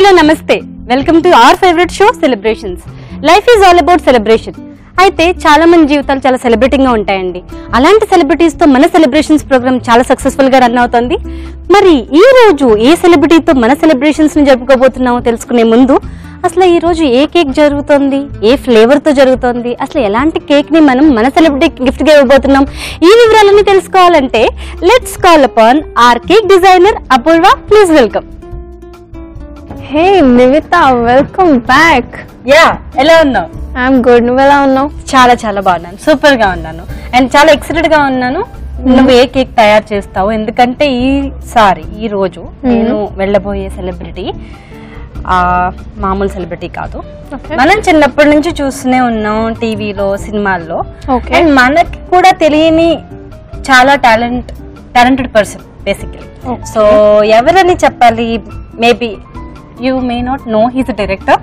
Hello నమస్తే welcome to our favourite show celebrations. Life is all about celebration. అయితే చాలా మంది జీవితాలు చాలా సెలబ్రేటింగ్ గా ఉంటాయండి. అలాంటి సెలబ్రిటీస్ తో మన సెలబ్రేషన్స్ ప్రోగ్రామ్ చాలా సక్సెస్ఫుల్ గా రన్ అవుతుంది. మరి ఈ రోజు ఏ సెలబ్రిటీతో మన సెలబ్రేషన్స్ ని జరుపుకోబోతున్నామో తెలుసుకునే ముందు అసలు ఈ రోజు ఏ కేక్ జరుగుతుంది, ఏ ఫ్లేవర్ తో జరుగుతుంది, అసలు ఎలాంటి కేక్ ని మనం మన సెలబ్రిటీ గిఫ్ట్ గా ఇవ్వబోతున్నాం, ఈ వివరాలన్నీ తెలుసుకోవాలంటే let's call upon our cake designer Apoorva. Please welcome. Hey Nivitha, welcome back. Yeah, ఎలా ఉన్నావు? I'm good. నువ్వు ఎలా ఉన్నావు? చాలా చాలా బాగున్నాను, సూపర్ గా ఉన్నాను అండ్ చాలా ఎక్సైటెడ్ గా ఉన్నాను. నువ్వు ఏ కేక్ తయారు చేస్తావు? ఎందుకంటే ఈ రోజు నేను వెళ్ళబోయే సెలబ్రిటీ మామూలు సెలబ్రిటీ కాదు. మనం చిన్నప్పటి నుంచి చూస్తూనే ఉన్నాం టీవీలో, సినిమాల్లో. అండ్ మనకి కూడా తెలియని చాలా టాలెంటెడ్ పర్సన్ బేసికలీ. సో ఎవరని చెప్పాలి? Maybe you may not know, he's a director,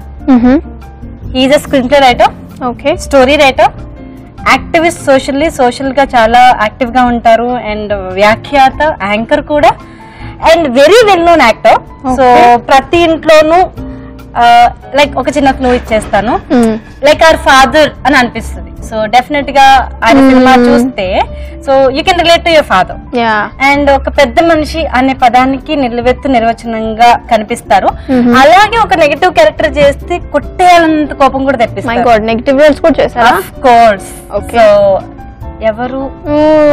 he is a screenplay writer, okay, story writer, activist, social గా చాలా యాక్టివ్ గా ఉంటారు అండ్ వ్యాఖ్యాత, యాంకర్ కూడా and very well known actor. So ప్రతి ఇంట్లోనూ లైక్ ఒక చిన్న క్లూ ఇచ్చేస్తాను, లైక్ అవర్ ఫాదర్ అని అనిపిస్తుంది. సో డెఫినెట్ గా ఆయన సినిమా చూస్తే so you can relate to your father. And ఒక పెద్ద మనిషి అనే పదానికి నిలువెత్తు నిర్వచనంగా కనిపిస్తారు. అలాగే ఒక నెగటివ్ క్యారెక్టర్ చేస్తే కొట్టేయాలంత కోపం కూడా తెప్పిస్తారు. నెగటివ్ రోల్స్ కూడా చేశారా? Of course. సో ఎవరు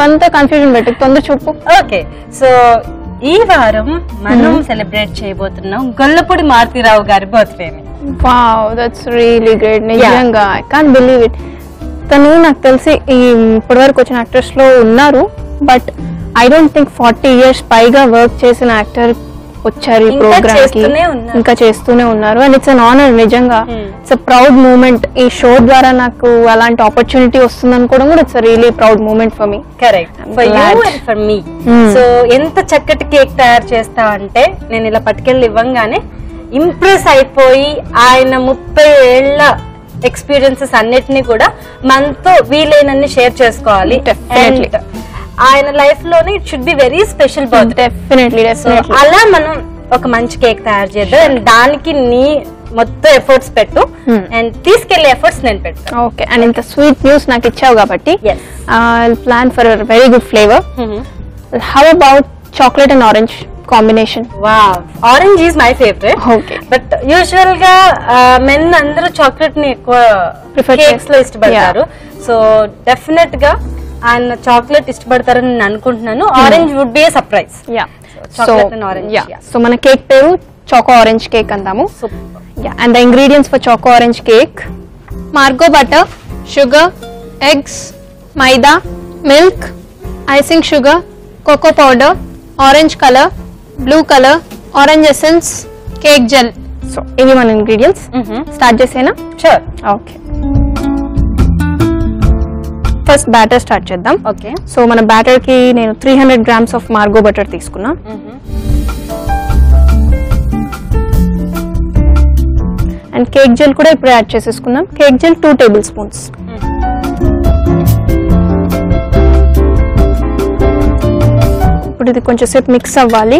అంతా కన్ఫ్యూజన్ పెట్టి తొందర చూపు. ఓకే, సో ఈ వారం మనం సెలబ్రేట్ చేయబోతున్నాం గొల్లపూడి మారుతీరావు గారి బర్త్డేని. Wow, that's really great. నిజంగా ఐ కాంట్ బిలీవ్ ఇట్. తను నాకు తెలిసి ఇప్పటి వరకు వచ్చిన యాక్టర్స్ లో ఉన్నారు, but I don't think 40 years పైగా వర్క్ చేసిన యాక్టర్ వచ్చారు ఈ ప్రోగ్రామ్ కి. ఇంకా చేస్తూనే ఉన్నారు అండ్ ఇట్స్ అన్ ఆనర్. నిజంగా ఇట్స్ అ ప్రౌడ్ మూమెంట్. ఈ షో ద్వారా నాకు అలాంటి ఆపర్చునిటీ వస్తుంది అనుకోవడం కూడా it's a really proud moment for me. Correct, for you and for me. So ఎంత చక్కటి కేక్ తయారు చేస్తా అంటే నేను ఇలా పట్టుకెళ్ళి ఇవ్వంగానే ఇంప్రెస్ అయిపోయి ఆయన 30 ఏళ్ల ఎక్స్పీరియన్సెస్ అన్నిటినీ కూడా మనతో వీలైనన్ని షేర్ చేసుకోవాలి. ఆయన లైఫ్ లోనే it should be very special birthday. Definitely. అలా మనం ఒక మంచి కేక్ తయారు చేద్దాం అండ్ దానికి నీ మొత్తం ఎఫర్ట్స్ పెట్టు అండ్ తీసుకెళ్లే ఎఫర్ట్స్ నేను పెడతాను. ఓకే, అండ్ ఇంత స్వీట్ న్యూస్ నాకు ఇచ్చావు కాబట్టి plan for very good flavour. How about chocolate and orange combination? Wow, orange is my favourite. Okay, but usual గా మెన్ అందరూ చాక్లెట్ ని ఎక్కువ కేక్స్ లో ఇష్టపడతారు. సో డెఫినెట్ గా ఆయన చాక్లెట్ ఇష్టపడతారని నేను అనుకుంటున్నాను. Orange would be a surprise. So మన కేక్ పేరు చాకో ఆరెంజ్ కేక్ అందాము. And the ingredients for choco orange cake: Margo butter, sugar, eggs, maida, milk, icing sugar, cocoa powder, orange colour, blue colour, orange essence, cake gel. So ఇవి మన ingredients. Start చేసేనా? Sure. Okay, first batter start చేద్దాం. Okay, so మన batter కి నేను 300 grams of Margo butter తీసుకున్నా. And cake gel కూడా ఇప్పుడు యాడ్ చేసేసుకుందాం. Cake gel 2 tablespoons. ఇప్పుడు ఇది కొంచెం సేపు మిక్స్ అవ్వాలి.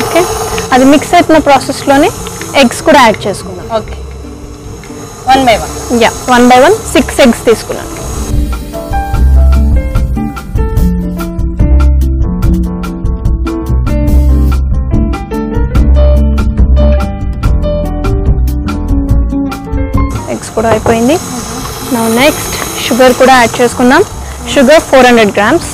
ఓకే, అది మిక్స్ అయిన ప్రాసెస్ లోనే ఎగ్స్ కూడా యాడ్ చేసుకుందాం. Okay, 1 by 1. Yeah, 1 by 1 6 eggs తీసుకున్నాను. ఎగ్స్ కూడా అయిపోయింది. నౌ నెక్స్ట్ షుగర్ కూడా యాడ్ చేసుకుందాం. Sugar 400 grams.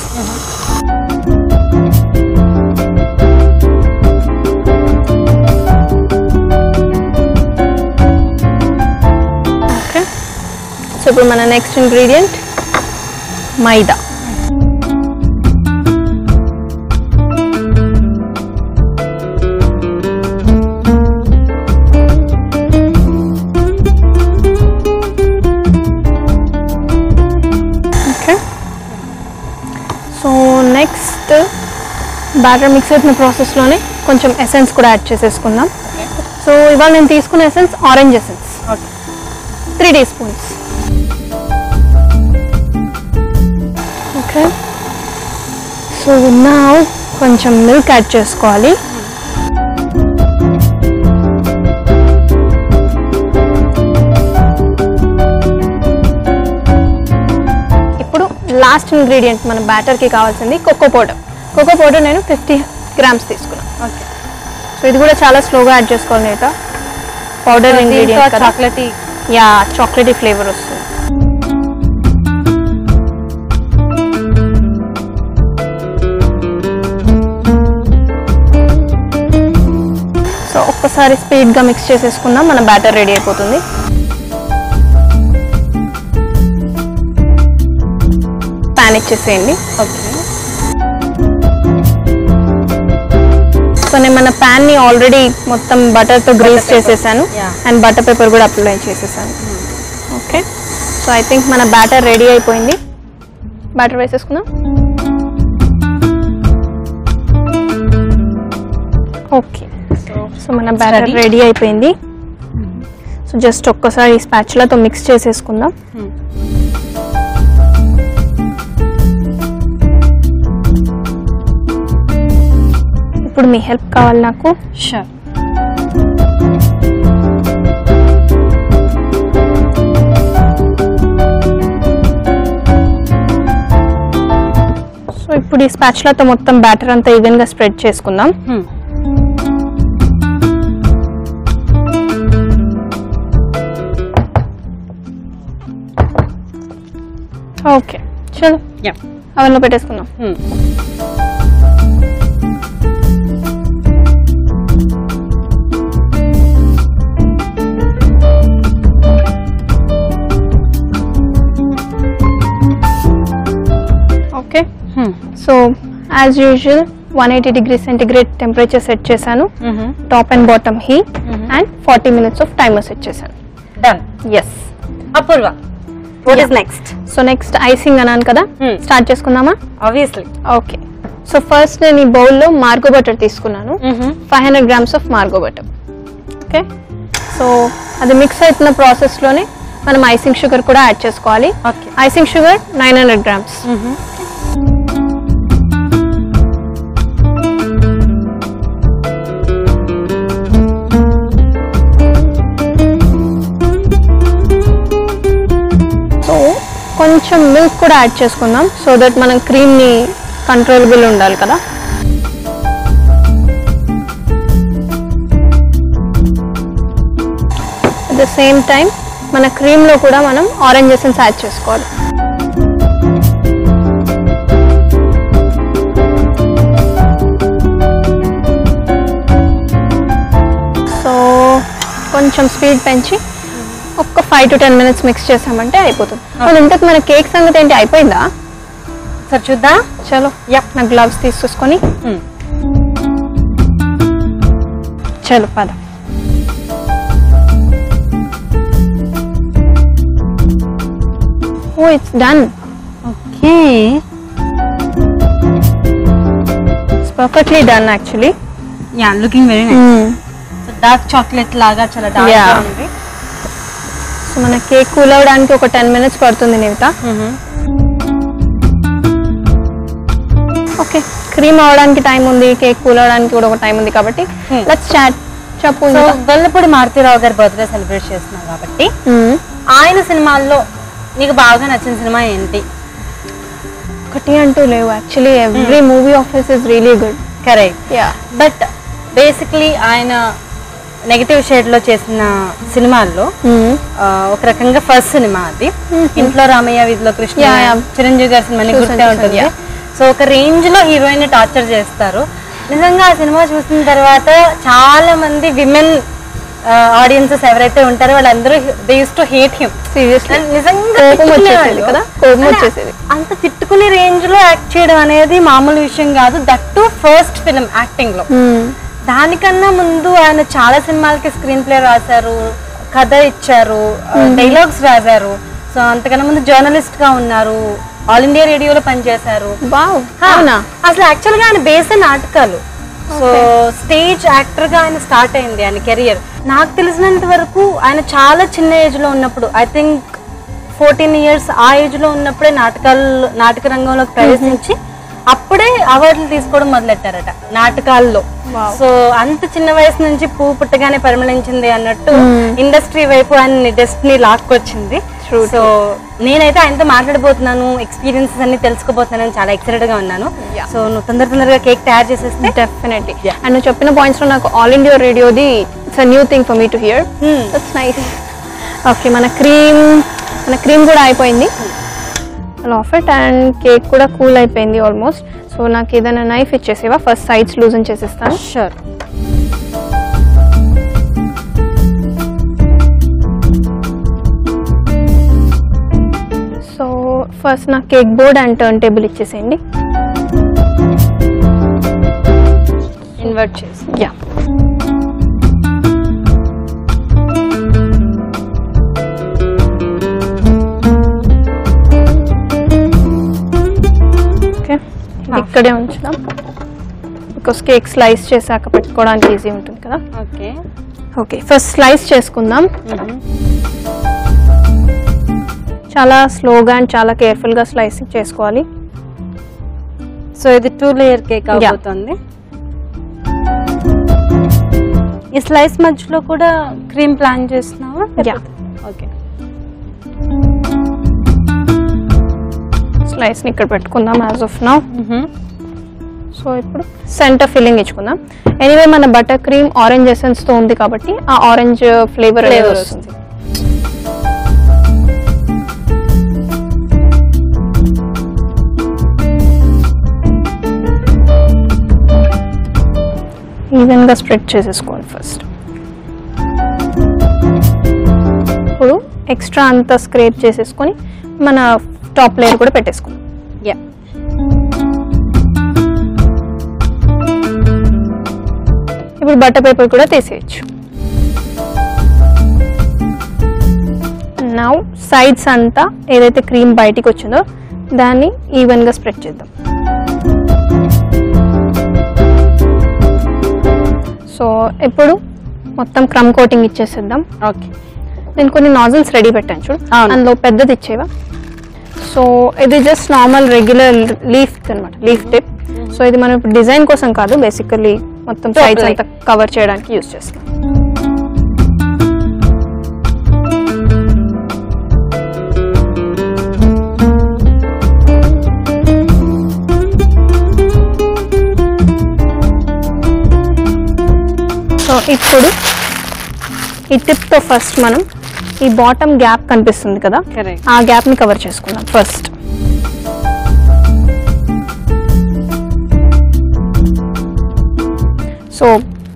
ఓకే, సో ఇప్పుడు మన నెక్స్ట్ ఇంగ్రీడియంట్ మైదా. సో నెక్స్ట్ బ్యాటర్ మిక్స్ అయిన ప్రాసెస్లోనే కొంచెం ఎసెన్స్ కూడా యాడ్ చేసేసుకుందాం. సో ఇవాళ నేను తీసుకున్న essence orange essence 3 teaspoons. Okay, so నా కొంచెం మిల్క్ యాడ్ చేసుకోవాలి. లాస్ట్ ఇంగ్రీడియంట్ మన బ్యాటర్కి కావాల్సింది కోకో పౌడర్. కోకో పౌడర్ నేను 50 grams తీసుకున్నాను. ఓకే. సో ఇది కూడా చాలా స్లోగా యాడ్ చేసుకోవాలి నేత. పౌడర్ ఇంగ్రీడియంట్ కదా, చాక్లెటీ, యా చాక్లెటీ ఫ్లేవర్ వస్తుంది. సో ఒక్కసారి స్పీడ్గా మిక్స్ చేసేసుకుందాం, మన బ్యాటర్ రెడీ అయిపోతుంది. ప్యాన్ ఇచ్చేసేయండి. ఓకే. సో నేను మన ప్యాన్ని ఆల్రెడీ మొత్తం బటర్తో గ్రీస్ చేసేసాను అండ్ బటర్ పేపర్ కూడా అప్లై చేసేసాను. ఓకే. సో ఐ థింక్ మన బ్యాటర్ రెడీ అయిపోయింది. బ్యాటర్ వేసేసుకుందాం. ఓకే. సో మన బ్యాటర్ రెడీ అయిపోయింది. సో జస్ట్ ఒక్కసారి ఈ స్పాచులాతో మిక్స్ చేసేసుకుందాం. ఇప్పుడు మీ హెల్ప్ కావాలి నాకు. షూర్. సో ఇప్పుడు ఈ స్పాచులాతో మొత్తం బ్యాటర్ అంతా ఈవెన్ గా స్ప్రెడ్ చేసుకుందాం. ఓకే చలో అవన్నీ పెట్టేసుకుందాం. Okay. So as usual 180 degrees centigrade temperature set చేశాను. Top and bottom heat and 40 minutes of timer set చేశాను. Done. Yes. Apoorva, what is next? So next icing అన్నాను కదా, స్టార్ట్ చేసుకుందామా? Obviously. ఓకే. సో ఫస్ట్ నేను ఈ బౌల్లో మార్గో బటర్ తీసుకున్నాను. 500 grams of Margo butter. Okay. So అది మిక్స్ అవుతున్న ప్రాసెస్లోనే మనం ఐసింగ్ షుగర్ కూడా యాడ్ చేసుకోవాలి. Icing sugar 900 grams. కొంచెం మిల్క్ కూడా యాడ్ చేసుకుందాం సో దట్ మనం క్రీమ్ని కంట్రోలబుల్ ఉండాలి కదా. అట్ ద సేమ్ టైం మన క్రీమ్లో కూడా మనం ఆరెంజ్ ఎసెన్స్ యాడ్ చేసుకోవాలి. సో కొంచెం స్పీడ్ పెంచి ఒక్క 5 to 10 minutes మిక్స్ చేసామంటే అయిపోతుంది. అది ఇంతకు మన కేక్ సంగతి ఏంటి, అయిపోయిందా? సరే చూద్దాం. చలో నా గ్లవ్స్ తీసుకొని చలో పద. Oh it's done. Okay. It's perfectly done actually. Yeah, looking very nice. So dark chocolate లాగా చాలా డార్క్ గా ఉంది. సో మన కేక్ కూల్ అవడానికి ఒక 10 minutes పడుతుంది నివిత. ఓకే. క్రీమ్ అవడానికి టైం ఉంది, కేక్ కూల్ అవడానికి కూడా ఒక టైం ఉంది కాబట్టి లెట్స్ చాట్. చెప్పు. సో గొల్లపూడి మారుతీరావు గారి బర్త్డే సెలబ్రేట్ చేస్తున్నాం కాబట్టి ఆయన సినిమాల్లో నీకు బాగా నచ్చిన సినిమా ఏంటి? ఒకటి అంటూ లేవు actually. Every movie of his is really good. Correct. Yeah. But basically ఆయన నెగటివ్ షేడ్ లో చేసిన సినిమాల్లో ఒక రకంగా ఫస్ట్ సినిమా అది ఇంట్లో రామయ్య వీధిలో కృష్ణ, చిరంజీవి గారి సినిమా గుర్తే ఉంటుంది. సో ఒక రేంజ్ లో హీరోయిన్ టార్చర్ చేస్తారు. నిజంగా ఆ సినిమా చూసిన తర్వాత చాలా మంది విమెన్ ఆడియన్సెస్ ఎవరైతే ఉంటారో వాళ్ళందరూ they use to hate him. Seriously నిజంగా అంత తిట్టుకునే రేంజ్ లో యాక్ట్ చేయడం అనేది మామూలు విషయం కాదు. That to first film acting లో. దానికన్నా ముందు ఆయన చాలా సినిమాలకి స్క్రీన్ ప్లే రాశారు, కథ ఇచ్చారు, డైలాగ్స్ రాశారు. సో అంతకన్నా ముందు జర్నలిస్ట్ గా ఉన్నారు, ఆల్ ఇండియా రేడియోలో పనిచేశారు. అసలు యాక్చువల్ గా ఆయన బేస్ నాటకాలు. సో స్టేజ్ యాక్టర్ గా ఆయన స్టార్ట్ అయింది ఆయన కెరియర్. నాకు తెలిసినంత వరకు ఆయన చాలా చిన్న ఏజ్ లో ఉన్నప్పుడు, ఐ థింక్ 14 years ఆ ఏజ్ లో ఉన్నప్పుడే నాటక రంగంలోకి ప్రవేశించి అప్పుడే అవార్డులు తీసుకోవడం మొదలెట్టారట నాటకాల్లో. సో అంత చిన్న వయసు నుంచి పువ్వు పుట్టగానే పరిమళించింది అన్నట్టు ఇండస్ట్రీ వైపు ఆయన డెస్టినీ లాక్కొచ్చింది. సో నేనైతే ఆయనతో మాట్లాడబోతున్నాను, ఎక్స్పీరియన్సెస్ అన్ని తెలుసుకోబోతున్నాను, చాలా ఎక్సైటెడ్ గా ఉన్నాను. సో నువ్వు తొందరగా కేక్ తయారు చేసేస్తే. డెఫినెట్లీ. అండ్ నువ్వు చెప్పిన పాయింట్స్ లో నాకు ఆల్ ఇండియా రేడియోది it's a new thing for me to hear. That's nice. Okay, మన క్రీమ్ కూడా అయిపోయింది. Of it. అండ్ కేక్ కూడా కూల్ అయిపోయింది ఆల్మోస్ట్. సో నాకు ఏదైనా నైఫ్ ఇచ్చేసేవా? ఫస్ట్ సైడ్స్ లూజన్ చేసేస్తాను. షూర్. సో ఫస్ట్ నాకు cake board and turn table ఇచ్చేసేయండి. ఇన్వర్ట్ చేసి. యా. ఇక్కడే ఉంచుదాం, బికాస్ కేక్ స్లైస్ చేశాక పెట్టుకోవడానికి ఈజీ ఉంటుంది కదా. ఓకే ఓకే, ఫస్ట్ స్లైస్ చేసుకుందాం. చాలా స్లోగా అండ్ చాలా కేర్ఫుల్గా స్లైస్ చేసుకోవాలి. సో ఇది 2 లేయర్ కేక్ అవుతుంది. ఈ స్లైస్ మధ్యలో కూడా క్రీమ్ ప్లాన్ చేస్తున్నావా? ఓకే, స్లైస్ని ఇక్కడ పెట్టుకుందాం యాజ్ ఆఫ్ నౌ. సో ఇప్పుడు సెంటర్ ఫిల్లింగ్ ఇచ్చుకుందాం. ఎనీవే మన బటర్ క్రీమ్ ఆరెంజ్ ఎసెన్స్తో ఉంది కాబట్టి ఆ ఆరెంజ్ ఫ్లేవర్ వస్తుంది. ఈవెన్గా స్ప్రెడ్ చేసేసుకోవాలి ఫస్ట్. ఇప్పుడు ఎక్స్ట్రా అంతా స్క్రేప్ చేసేసుకొని మన టాప్ లేయర్ కూడా పెట్టేసుకుందాం. ఇప్పుడు బటర్ పేపర్ కూడా తీసేయచ్చు. నౌ సైడ్స్ అంతా ఏదైతే క్రీమ్ బయటికి వచ్చిందో దాన్ని ఈవెన్గా స్ప్రెడ్ చేద్దాం. సో ఇప్పుడు మొత్తం క్రమ్ కోటింగ్ ఇచ్చేసేద్దాం. ఓకే, నేను కొన్ని నాజిల్స్ రెడీ పెట్టాను చూడు, అందులో పెద్దది ఇచ్చేవా? సో ఇది జస్ట్ నార్మల్ రెగ్యులర్ లీఫ్ అనమాట, లీఫ్ టిప్. సో ఇది మనం ఇప్పుడు డిజైన్ కోసం కాదు, బేసికల్లీ మొత్తం సైడ్స్ అంతా కవర్ చేయడానికి యూజ్ చేస్తాం. సో ఇప్పుడు ఈ టిప్తో ఫస్ట్ మనం ఈ బాటమ్ గ్యాప్ కనిపిస్తుంది కదా, ఆ గ్యాప్ని కవర్ చేసుకుందాం ఫస్ట్. సో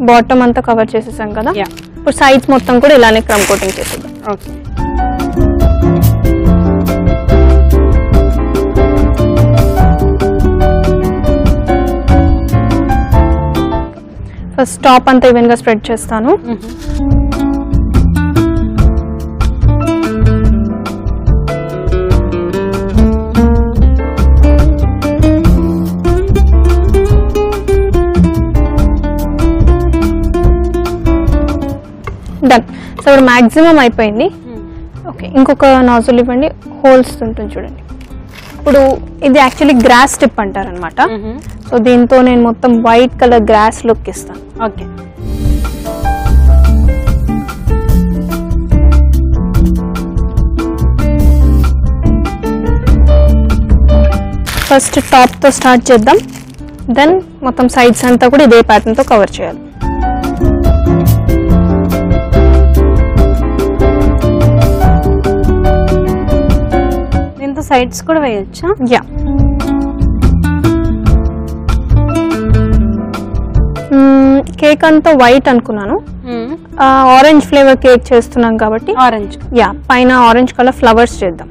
బాటమ్ అంతా కవర్ చేసేసాం కదా, ఇప్పుడు సైడ్స్ మొత్తం కూడా ఇలానే క్రమ్ కోటింగ్ చేసేద్దాం. ఓకే, ఫస్ట్ టాప్ అంతా ఈవెన్గా స్ప్రెడ్ చేస్తాను. డన్. సో ఇప్పుడు మ్యాక్సిమం అయిపోయింది. ఓకే, ఇంకొక నాజుల్ ఇవ్వండి, హోల్స్ ఉంటుంది చూడండి. ఇప్పుడు ఇది యాక్చువల్లీ గ్రాస్ టిప్ అంటారనమాట. సో దీంతో నేను మొత్తం వైట్ కలర్ గ్రాస్ లుక్ ఇస్తాను. ఓకే, ఫస్ట్ టాప్తో స్టార్ట్ చేద్దాం, దెన్ మొత్తం సైడ్స్ అంతా కూడా ఇదే ప్యాటర్న్తో కవర్ చేయాలి. దీంతో సైడ్స్ కూడా వేయొచ్చా? యా. కేక్ అంతా వైట్ అనుకున్నాను, ఆరెంజ్ ఫ్లేవర్ కేక్ చేస్తున్నాం కాబట్టి ఆరెంజ్. యా, పైన ఆరెంజ్ కలర్ ఫ్లవర్స్ చేద్దాం.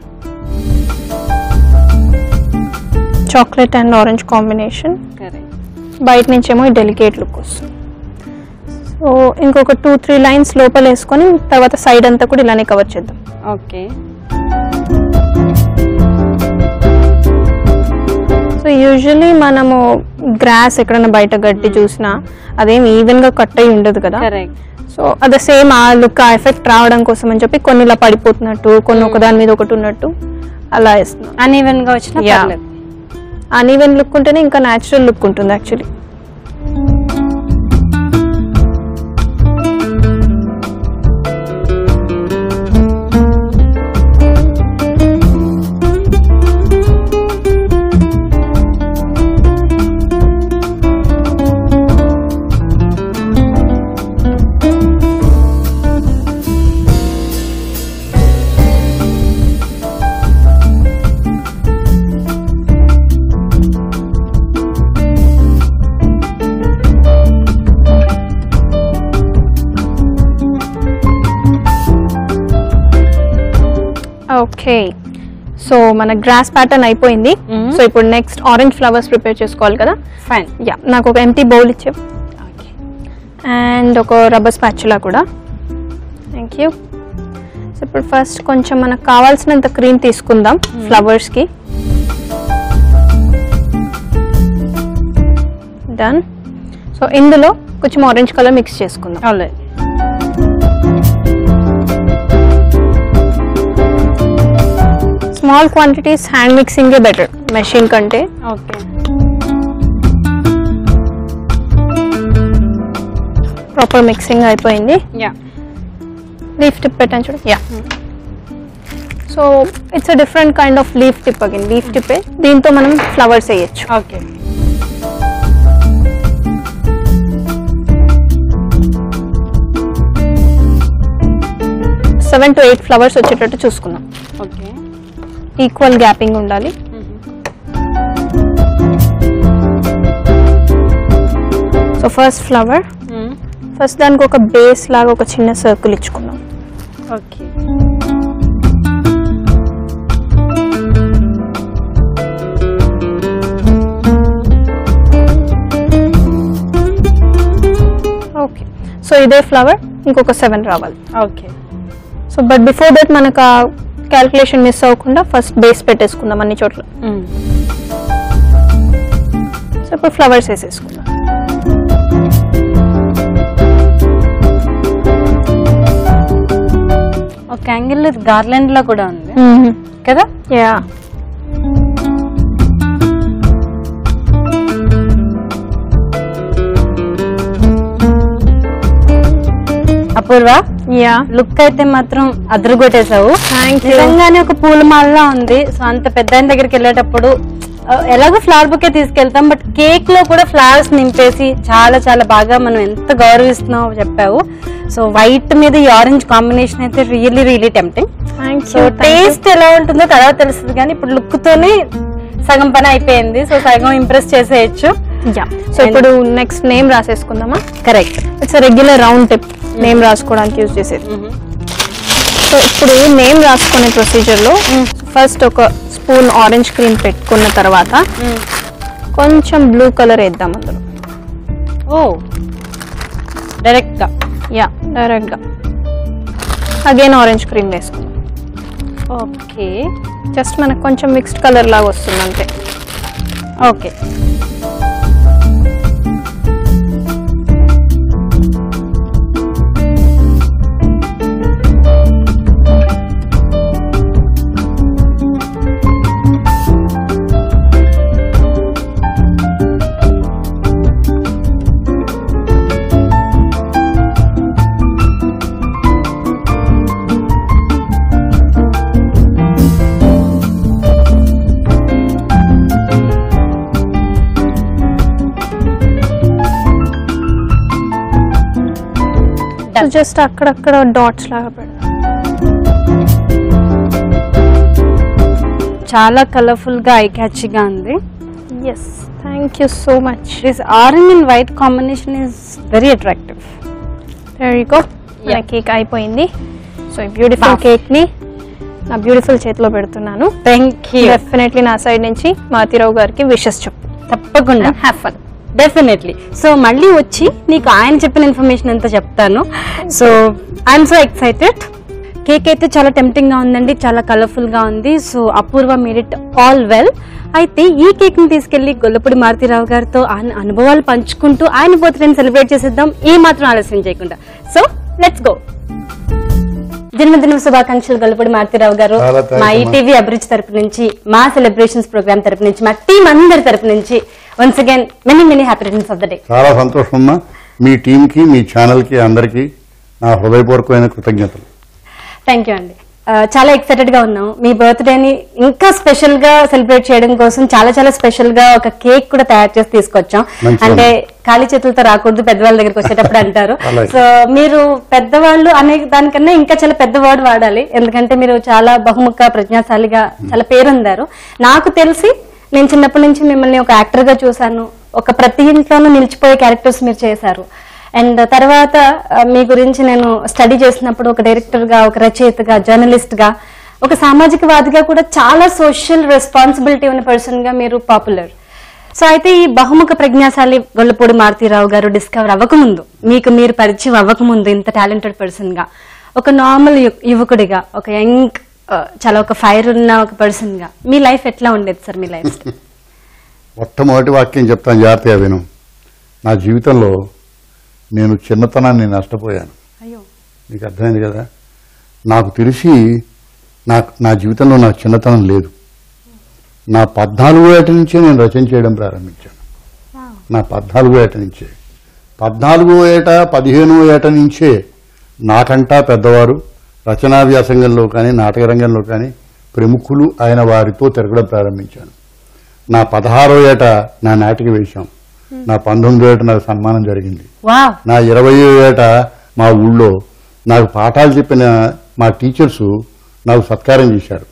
Chocolate and orange combination. బయట నుంచేమో ఈ డెలికేట్ లుక్ వస్తుంది. సో ఇంకొక 2-3 లైన్స్ లోపల వేసుకొని తర్వాత సైడ్ అంతా కూడా ఇలానే కవర్ చేద్దాం. ఓకే, సో యూజువల్లీ మనము గ్రాస్ ఎక్కడైనా బయట గడ్డి చూసినా అదేం ఈవెన్గా కట్ అయి ఉండదు కదా. సో అదే సేమ్ ఆ లుక్, ఆ ఎఫెక్ట్ రావడం కోసం అని చెప్పి కొన్ని ఇలా పడిపోతున్నట్టు, కొన్ని ఒకదాని మీద ఒకటి ఉన్నట్టు అలా వేస్తున్నాం. అన్ఈవెన్ గా వచ్చిన అన్ఈవెన్ లుక్ ఉంటేనే ఇంకా న్యాచురల్ లుక్ ఉంటుంది యాక్చువల్లీ. ఓకే, సో మన గ్రాస్ ప్యాటర్న్ అయిపోయింది. సో ఇప్పుడు నెక్స్ట్ ఆరెంజ్ ఫ్లవర్స్ ప్రిపేర్ చేసుకోవాలి కదా. ఫైన్. యా, నాకు ఒక ఎంటీ బౌల్ ఇచ్చే అండ్ ఒక రబ్బర్ స్పాచులా కూడా. Thank you. సో ఇప్పుడు ఫస్ట్ కొంచెం మనకు కావాల్సినంత క్రీమ్ తీసుకుందాం ఫ్లవర్స్కి. డన్. సో ఇందులో కొంచెం ఆరెంజ్ కలర్ మిక్స్ చేసుకుందాం. ఆల్రెడీ స్మాల్ క్వాంటిటీస్ హ్యాండ్ మిక్సింగే బెటర్ మెషిన్ కంటే. ఓకే. ప్రాపర్ మిక్సింగ్ అయిపోయింది. యా, లీఫ్ టిప్ పెట్టాను చూడు. Yeah, so it's a different kind of leaf tip. Again leaf టిప్పే, దీంతో మనం ఫ్లవర్స్ వేయచ్చు. ఓకే. 7 to 8 ఫ్లవర్స్ వచ్చేటట్టు చూసుకుందాం. ఓకే. ఈక్వల్ గ్యాపింగ్ ఉండాలి. సో ఫస్ట్ ఫ్లవర్, ఫస్ట్ దానికి ఒక బేస్ లాగా ఒక చిన్న సర్కిల్ ఇచ్చుకుందాం. ఓకే. ఓకే, సో ఇదే ఫ్లవర్ ఇంకొక 7 రావాలి. Okay. So but before that మనకు క్యాల్కులేషన్ మిస్ అవ్వకుండా ఫస్ట్ బేస్ పెట్టేసుకుందాం అన్ని చోట్ల. సో ఇప్పుడు ఫ్లవర్స్ వేసేసుకుందాం. ఒక యాంగిల్ గార్లెండ్ లో కూడా ఉంది కదా. యా, అపూర్వ, యా, లుక్ అయితే మాత్రం అదరగొట్టేసావు. నిజంగానే ఒక పూలమాలలా ఉంది. సో అంత పెద్ద ఆయన దగ్గరికి వెళ్ళేటప్పుడు ఎలాగో ఫ్లవర్ బుకే తీసుకెళ్తాం, బట్ కేక్ లో కూడా ఫ్లవర్స్ నింపేసి చాలా చాలా బాగా మనం ఎంత గౌరవిస్తున్నావు చెప్పావు. సో వైట్ మీద ఈ ఆరెంజ్ కాంబినేషన్ అయితే really really tempting. So taste ఎలా ఉంటుందో తర్వాత తెలుస్తుంది, కానీ ఇప్పుడు లుక్ తోనే సగం పని అయిపోయింది. సో సగం ఇంప్రెస్ చేసేయచ్చు. సో ఇప్పుడు నెక్స్ట్ నేమ్ రాసేసుకుందామా. Correct. It's regular round tip name రాసుకోవడానికి యూజ్ చేసేది. సో ఇప్పుడు నేమ్ రాసుకునే ప్రొసీజర్ లో ఫస్ట్ ఒక స్పూన్ ఆరెంజ్ క్రీమ్ పెట్టుకున్న తర్వాత కొంచెం బ్లూ కలర్ వేద్దాం అందులో. ఓ, డైరెక్ట్ గా. యా, డైరెక్ట్ గా. అగైన్ ఆరెంజ్ క్రీమ్ వేసుకుందాం. ఓకే. జస్ట్ మనకు కొంచెం మిక్స్డ్ కలర్ లాగా వస్తుంది అంతే. ఓకే. జస్ట్ అక్కడక్కడ డాట్స్ లాగా పెడదాం. చాలా కలర్ఫుల్ గా ఐ క్యాచీగా ఉంది. Yes, thank you so much. This orange and white combination is very attractive. There you go. మన కేక్ అయిపోయింది. సో ఈ బ్యూటిఫుల్ కేక్ ని నా బ్యూటిఫుల్ చేతిలో పెడుతున్నాను. Thank you. డెఫినెట్లీ నా సైడ్ నుంచి మారుతిరావు గారికి విషెస్ చెప్పు. తప్పకుండా. Have fun. డెఫినెట్లీ. సో మళ్ళీ వచ్చి నీకు ఆయన చెప్పిన ఇన్ఫర్మేషన్ అంతా చెప్తాను. So I'm so excited. Cake అయితే చాలా టెంప్టింగ్ గా ఉందండి, చాలా కలర్ఫుల్ గా ఉంది. So Apoorva made it all well. అయితే ఈ కేక్ ని తీసుకెళ్లి గొల్లపూడి మారుతిరావు గారితో ఆయన అనుభవాలు పంచుకుంటూ ఆయన బర్త్డేని సెలబ్రేట్ చేసేద్దాం, ఏ మాత్రం ఆలస్యం చేయకుండా. So let's go. జన్మదిన శుభాకాంక్షలు గొల్లపూడి మారుతిరావు గారు. మా ఈటీవీ అభిరుచి తరపు నుంచి, మా సెలబ్రేషన్స్ ప్రోగ్రామ్ తరపు నుంచి, మా టీం అందరి తరపు నుంచి once again many many happy returns of the day. చాలా సంతోషం అమ్మా. మీ టీం కి, మీ ఛానల్ కి అందరికీ నా హృదయపూర్వకమైన కృతజ్ఞతలు. థ్యాంక్ యూ అండి. చాలా ఎక్సైటెడ్ గా ఉన్నాం. మీ బర్త్డేని ఇంకా స్పెషల్ గా సెలబ్రేట్ చేయడం కోసం చాలా చాలా స్పెషల్ గా ఒక కేక్ కూడా తయారు చేసి తీసుకొచ్చాం. అంటే ఖాళీ చేతులతో రాకూడదు పెద్దవాళ్ళ దగ్గరికి వచ్చేటప్పుడు అంటారు. సో మీరు పెద్దవాళ్ళు అనే దానికన్నా ఇంకా చాలా పెద్ద వర్డ్ వాడాలి, ఎందుకంటే మీరు చాలా బహుముఖ ప్రజ్ఞాశాలిగా చాలా పేరొందారు. నాకు తెలిసి నేను చిన్నప్పటి నుంచి మిమ్మల్ని ఒక యాక్టర్ గా చూశాను. ఒక ప్రతి ఇంట్లోనూ నిలిచిపోయే క్యారెక్టర్స్ మీరు చేశారు. అండ్ తర్వాత మీ గురించి నేను స్టడీ చేసినప్పుడు ఒక డైరెక్టర్ గా, ఒక రచయితగా, జర్నలిస్ట్ గా ఒక సామాజికవాదిగా కూడా చాలా సోషల్ రెస్పాన్సిబిలిటీ ఉన్న పర్సన్ గా మీరు పాపులర్. సో అయితే ఈ బహుముఖ ప్రజ్ఞాశాలి గొల్లపూడి మారుతీరావు గారు డిస్కవర్ అవ్వకముందు, మీకు మీరు పరిచయం అవ్వకముందు, ఇంత టాలెంటెడ్ పర్సన్ గా, ఒక నార్మల్ యువకుడిగా, ఒక యంగ్ చాలా ఒక ఫైర్ ఉన్న ఒక పర్సన్ గా మీ లైఫ్ ఎట్లా ఉండేది సార్? మీ లైఫ్ మొట్టమొదటి వాక్యం చెప్తాను, జాగ్రత్తగా విను. నా జీవితంలో నేను చిన్నతనాన్ని నష్టపోయాను. అయ్యో, నీకు అర్థమైంది కదా. నాకు తెలిసి నా జీవితంలో నాకు చిన్నతనం లేదు. నా 14 ఏట నుంచే నేను రచన చేయడం ప్రారంభించాను. నా 14 ఏట నుంచే, 14 ఏట 15 ఏట నుంచే నాకంటా పెద్దవారు రచనా వ్యాసంగంలో కానీ నాటక రంగంలో కానీ ప్రముఖులు అయిన వారితో తిరగడం ప్రారంభించాను. నా 16 ఏట నా నాటిక వేశాం. నా 19 ఏట నాకు సన్మానం జరిగింది. నా 20 ఏట మా ఊళ్ళో నాకు పాఠాలు చెప్పిన మా టీచర్స్ నాకు సత్కారం చేశారు.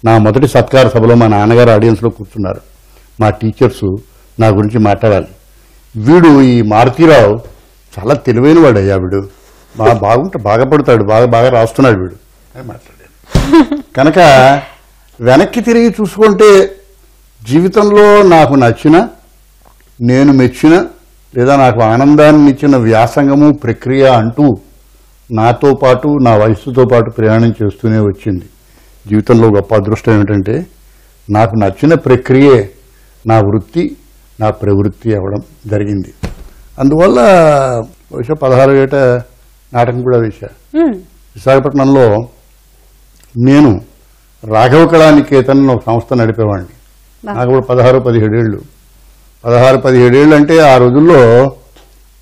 నా మొదటి సత్కార సభలో మా నాన్నగారు ఆడియన్స్లో కూర్చున్నారు. మా టీచర్స్ నా గురించి మాట్లాడాలి. వీడు ఈ మారుతీరావు చాలా తెలివైన వాడు అయ్యా, వీడు బాగా పడతాడు, బాగా రాస్తున్నాడు వీడు అని మాట్లాడాడు. కనుక వెనక్కి తిరిగి చూసుకుంటే జీవితంలో నాకు నచ్చిన, నేను మెచ్చిన, లేదా నాకు ఆనందాన్ని ఇచ్చిన వ్యాసంగము ప్రక్రియ అంటూ నాతో పాటు నా వయస్సుతో పాటు ప్రయాణం చేస్తూనే వచ్చింది. జీవితంలో గొప్ప అదృష్టం ఏమిటంటే నాకు నచ్చిన ప్రక్రియే నా వృత్తి, నా ప్రవృత్తి అవ్వడం జరిగింది. అందువల్ల బహుశా 16 ఏట నాటకం కూడా వేశా. విశాఖపట్నంలో నేను రాఘవ కళానికేతన్ ఒక సంస్థ నడిపేవాడిని. నాకు కూడా 16-17 ఏళ్ళు. 16-17 ఏళ్ళు అంటే ఆ రోజుల్లో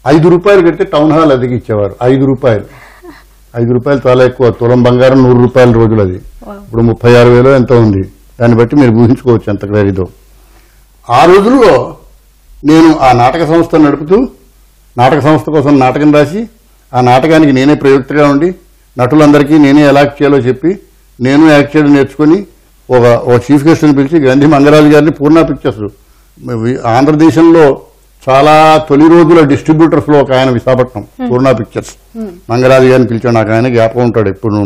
5 రూపాయలు కడితే టౌన్ హాల్ అద్దెకి ఇచ్చేవారు. 5 రూపాయలు చాలా ఎక్కువ. తులం బంగారం 100 రూపాయల రోజులు. అది ఇప్పుడు 36,000 ఎంతో ఉంది. దాన్ని బట్టి మీరు ఊహించుకోవచ్చు ఎంత ఖరీదో. ఆ రోజుల్లో నేను ఆ నాటక సంస్థ నడుపుతూ, నాటక సంస్థ కోసం నాటకం రాసి, ఆ నాటకానికి నేనే ప్రయుక్తగా ఉండి, నటులందరికీ నేనే ఎలా చేయాలో చెప్పి, నేను యాక్ట్ చేయడం నేర్చుకుని ఒక చీఫ్ గెస్ట్ని పిలిచి గాంధీ మంగరాజు గారిని పూర్ణ పిక్చర్స్ ఆంధ్రదేశంలో చాలా తొలి రోజుల డిస్ట్రిబ్యూటర్స్ లో ఒక ఆయన విశాఖపట్నం పూర్ణ పిక్చర్స్ మంగరాజు గారిని పిలిచాడు. నాకు ఆయన జ్ఞాపకం ఉంటాడు ఎప్పుడు.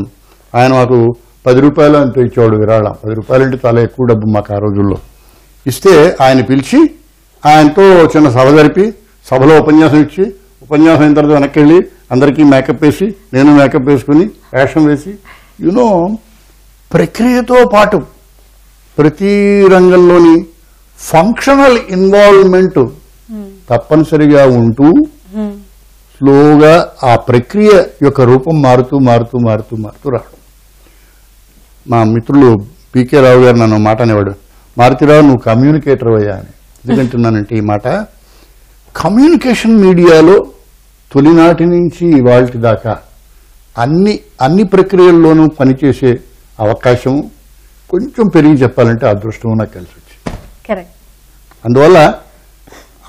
ఆయన మాకు 10 రూపాయలు అంత ఇచ్చేవాడు విరాళం. 10 రూపాయలు అంటే చాలా ఎక్కువ డబ్బు మాకు ఆ రోజుల్లో. ఇస్తే ఆయన పిలిచి ఆయనతో చిన్న సభ జరిపి, సభలో ఉపన్యాసం ఇచ్చి, ఉపన్యాసం అయిన తర్వాత వెనక్కి వెళ్ళి అందరికీ మేకప్ వేసి, నేను మేకప్ వేసుకుని వేషం వేసి, ప్రక్రియతో పాటు ప్రతి రంగంలోని ఫంక్షనల్ ఇన్వాల్వ్మెంట్ తప్పనిసరిగా ఉంటూ స్లోగా ఆ ప్రక్రియ యొక్క రూపం మారుతూ రావడం. మా మిత్రులు పీకే రావు గారు నన్ను మాట అనేవాడు, మారుతీరావు నువ్వు కమ్యూనికేటర్ అయ్యా అని. ఎందుకంటున్నానంటే ఈ మాట, కమ్యూనికేషన్ మీడియాలో తొలినాటి నుంచి ఇవాళ దాకా అన్ని ప్రక్రియల్లోనూ పనిచేసే అవకాశం కొంచెం పెరిగి చెప్పాలంటే అదృష్టం నాకు కలిసి వచ్చింది. అందువల్ల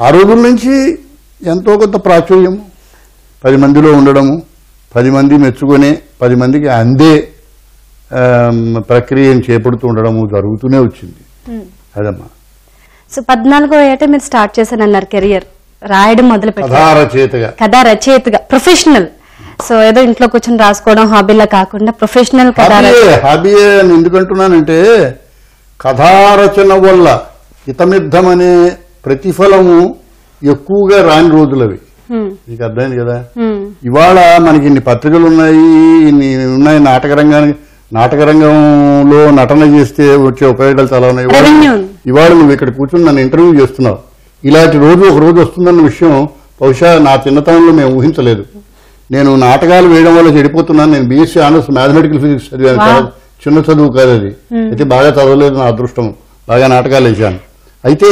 ఆ రోజుల నుంచి ఎంతో కొంత ప్రాచుర్యం, 10 మందిలో ఉండడము, 10 మంది మెచ్చుకునే, 10 మందికి అందే ప్రక్రియను చేపడుతూ ఉండడము జరుగుతూనే వచ్చింది. అదమ్మా. సో 14వ ఏట మీరు స్టార్ట్ చేశానన్నారు కెరియర్, రాయడం మొదలు పెట్టారు. కథా రచయితగా ప్రొఫెషనల్. సో ఏదో ఇంట్లో కూర్చొని రాసుకోవడం హాబీలా కాకుండా ప్రొఫెషనల్ హాబీ అని ఎందుకంటున్నానంటే, కథారచన వల్ల హితమిద్ధమనే ప్రతిఫలము ఎక్కువగా రాని రోజులవి. నీకు అర్థమైంది కదా. ఇవాళ మనకి ఇన్ని పత్రికలు ఉన్నాయి, ఇన్ని ఉన్నాయి. నాటక రంగంలో నటన చేస్తే వచ్చే ఉపయోగాలు చాలా ఉన్నాయి. ఇవాళ నువ్వు ఇక్కడ కూర్చొని నన్ను ఇంటర్వ్యూ చేస్తున్నావు. ఇలాంటి రోజు ఒక రోజు వస్తుందన్న విషయం బహుశా నా చిన్నతనంలో మేము ఊహించలేదు. నేను నాటకాలు వేయడం వల్ల చెడిపోతున్నాను. నేను బీఎస్సీ ఆనర్స్ మ్యాథమెటికల్ ఫిజిక్స్ చదివాను. చిన్న చదువు కాదు అది. అయితే బాగా చదవలేదు, నా అదృష్టం. బాగా నాటకాలు వేసాను. అయితే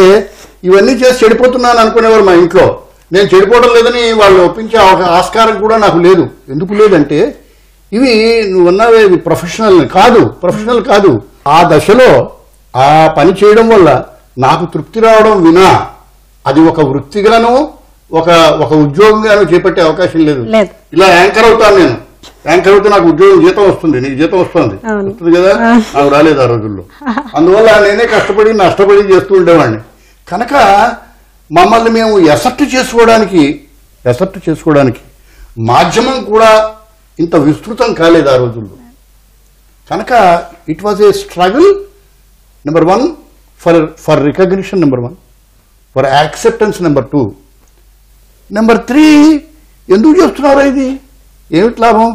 ఇవన్నీ చేసి చెడిపోతున్నాను అనుకునేవారు మా ఇంట్లో. నేను చెడిపోవడం లేదని వాళ్ళు ఒప్పించే ఆస్కారం కూడా నాకు లేదు. ఎందుకు లేదంటే, ఇవి నువ్వన్నావే ఇవి ప్రొఫెషనల్ కాదు. ఆ దశలో ఆ పని చేయడం వల్ల నాకు తృప్తి రావడం వినా అది ఒక వృత్తిగాను ఒక ఉద్యోగంగాను చేపట్టే అవకాశం లేదు. ఇలా యాంకర్ అవుతాను నేను. యాంకర్ అవుతే నాకు ఉద్యోగం, జీతం వస్తుంది. నీకు జీతం వస్తుంది కదా, నాకు రాలేదు ఆ రోజుల్లో. అందువల్ల నేనే నష్టపడి చేస్తూ ఉండేవాడిని. కనుక మమ్మల్ని మేము ఎసెప్ట్ చేసుకోవడానికి మాధ్యమం కూడా ఇంత విస్తృతం కాలేదు ఆ రోజుల్లో. కనుక it was a struggle number 1 for recognition, number 1 for acceptance, number 2. Number 3 ఎందుకు చేస్తున్నారా ఇది, ఏమిటి లాభం,